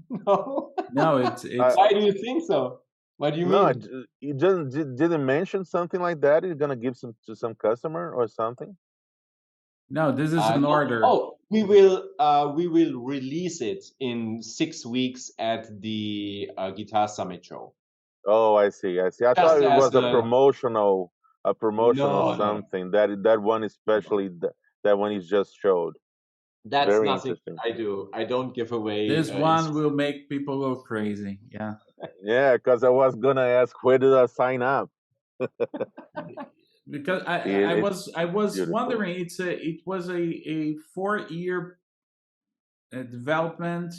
No. No, it's why do you think so? What do you mean? No, you just didn't mention something like that. You're gonna give to some customer or something? No, this is an order. Oh, we will release it in 6 weeks at the Guitar Summit show. Oh, I see. I thought it was a promotional something. That one especially, that one is just showed. That's very nothing I do. I don't give away. This one will make people go crazy. Yeah. Yeah, because I was gonna ask, where did I sign up? Because I was beautiful. Wondering, it was a 4-year development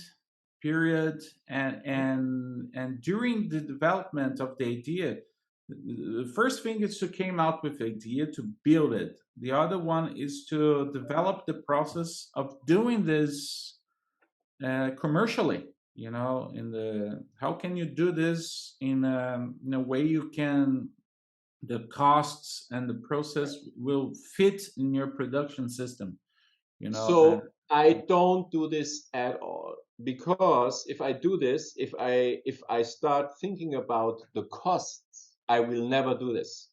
period, and during the development of the idea, the first thing is to came out with the idea to build it. The other one is to develop the process of doing this commercially. You know, how can you do this in a way you can, the costs and the process will fit in your production system. You know, So I don't do this at all, because if I do this, if I start thinking about the costs, I will never do this.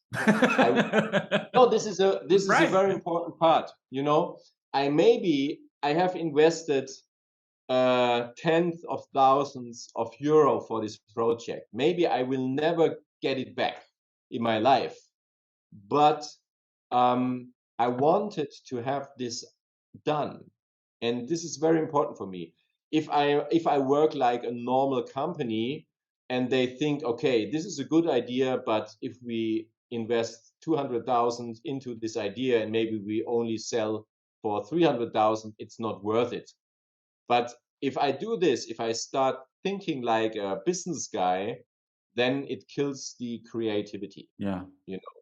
No, this is a Right. very important part. You know, I have invested tens of thousands of euro for this project. Maybe I will never get it back in my life, but I wanted to have this done, and this is very important for me. If I work like a normal company and they think, okay, this is a good idea, but if we invest 200,000 into this idea and maybe we only sell for 300,000, it's not worth it. But if I do this, if I start thinking like a business guy, then it kills the creativity. Yeah. You know,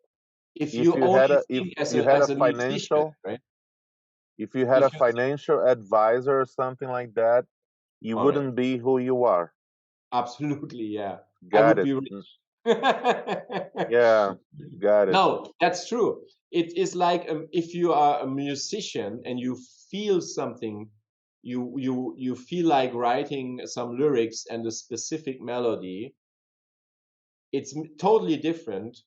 if you only think if as you had a musician, financial, right? if you had If a financial advisor or something like that, you All right. wouldn't be who you are. Absolutely, yeah. I Got would it. be rich. Yeah, got it. No, that's true. It is like if you are a musician and you feel something, you feel like writing some lyrics and a specific melody. It's totally different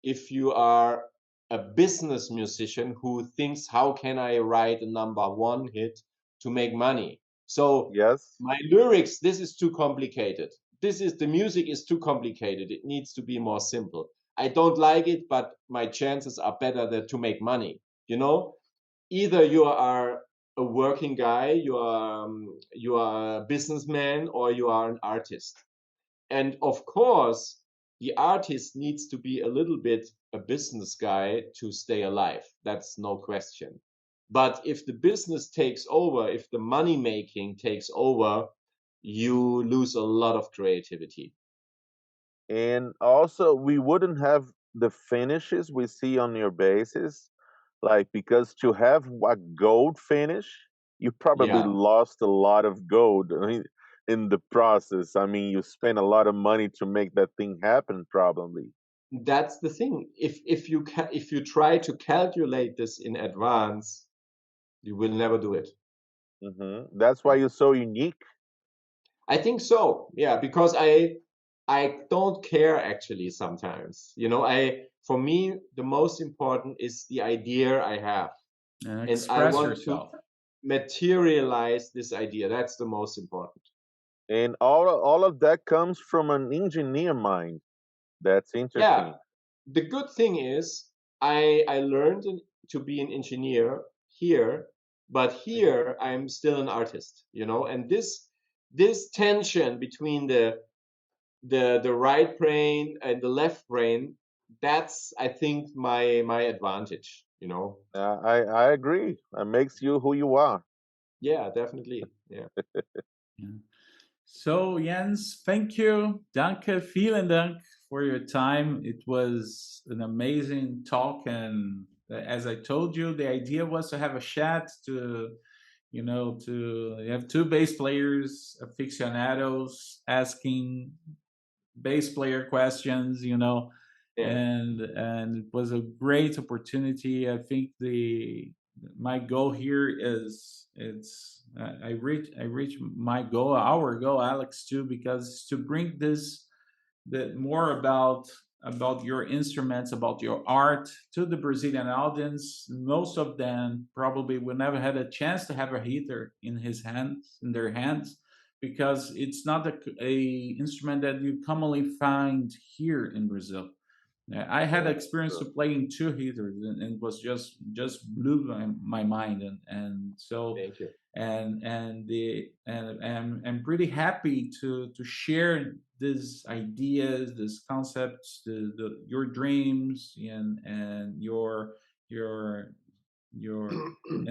if you are a business musician who thinks, how can I write a #1 hit to make money? So Yes. my lyrics, this is too complicated. The music is too complicated. It needs to be more simple. I don't like it, but my chances are better to make money. You know, either you are a working guy, you are a businessman, or you are an artist. And of course, the artist needs to be a little bit a business guy to stay alive. That's no question. But if the business takes over, if the money making takes over, you lose a lot of creativity. And also, we wouldn't have the finishes we see on your bases, like, because to have a gold finish, you probably Yeah, lost a lot of gold, I mean, in the process. I mean, you spent a lot of money to make that thing happen, probably. that's the thing. If you try to calculate this in advance, you will never do it. That's why you're so unique. I think so. Yeah, because I don't care actually sometimes. You know, for me the most important is the idea I have, And and I express want yourself. to materialize this idea. That's the most important. And all of that comes from an engineer mind. That's Yeah, interesting. the good thing is I learned to be an engineer here, but here I'm still an artist, you know, and this tension between the right brain and the left brain, that's I think my advantage, you know. I agree. It makes you who you are. Yeah, definitely. Yeah. Yeah. So Jens, thank you. Danke, vielen Dank for your time. It was an amazing talk, and as I told you, the idea was to have a chat to, to have two bass players, aficionados, asking bass player questions, Yeah. and it was a great opportunity. I think my goal here is I reach my goal, our goal, Alex, too, because to bring this the more about your instruments, about your art to the Brazilian audience. Most of them probably will never had a chance to have a Ritter in their hands, because it's not a instrument that you commonly find here in Brazil. I had experience to playing two Ritters, and it was just blew my mind, and so Thank you. and I'm pretty happy to share these ideas, these concepts, your dreams, and your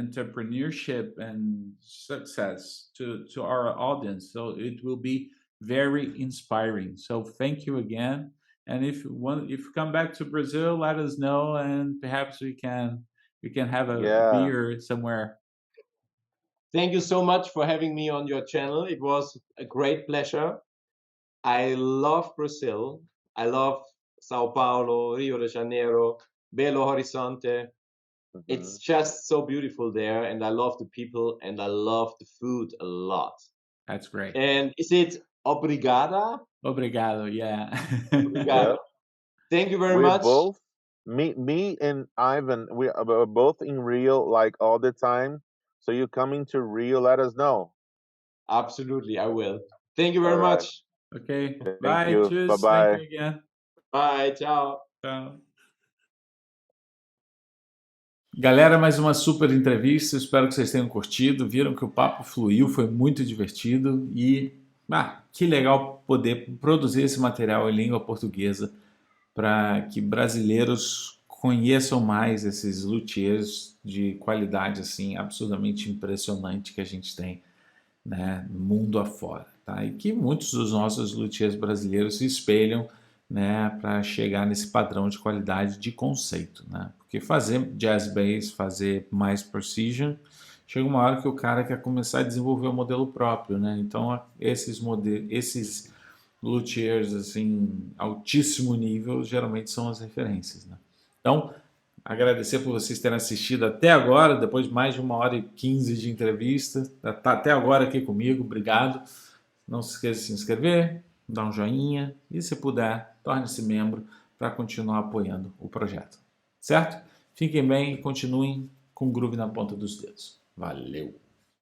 entrepreneurship and success to our audience. So it will be very inspiring. So thank you again. And if you come back to Brazil, let us know, and perhaps we can have a Yeah. beer somewhere. Thank you so much for having me on your channel. It was a great pleasure. I love Brazil. I love Sao Paulo, Rio de Janeiro, Belo Horizonte. It's just so beautiful there, and I love the people, and I love the food a lot. That's great. And is it obrigada? Obrigado, yeah. Obrigado. Thank you very We're much. both, me and Ivan, we are both in Rio like all the time. So you coming to Rio, let us know. Absolutely, I will. Thank you very All right. much. Okay, Thank bye, you. tschüss, Bye-bye. thank you again. Bye, ciao. Tchau. Galera, mais uma super entrevista, espero que vocês tenham curtido, viram que o papo fluiu, foi muito divertido e que legal poder produzir esse material em língua portuguesa para que brasileiros conheçam mais esses luthiers de qualidade assim absurdamente impressionante que a gente tem, né, no mundo afora, tá? E que muitos dos nossos luthiers brasileiros se espelham, né, para chegar nesse padrão de qualidade de conceito, né? Porque fazer jazz bass, fazer mais precision, chega uma hora que o cara quer começar a desenvolver o modelo próprio, né? Então esses luthiers assim altíssimo nível geralmente são as referências, né? Então agradecer por vocês terem assistido até agora, depois de mais de 1h15 de entrevista. Tá até agora aqui comigo, obrigado. Não se esqueça de se inscrever, dar um joinha e, se puder, torne-se membro para continuar apoiando o projeto. Certo? Fiquem bem e continuem com o groove na ponta dos dedos. Valeu!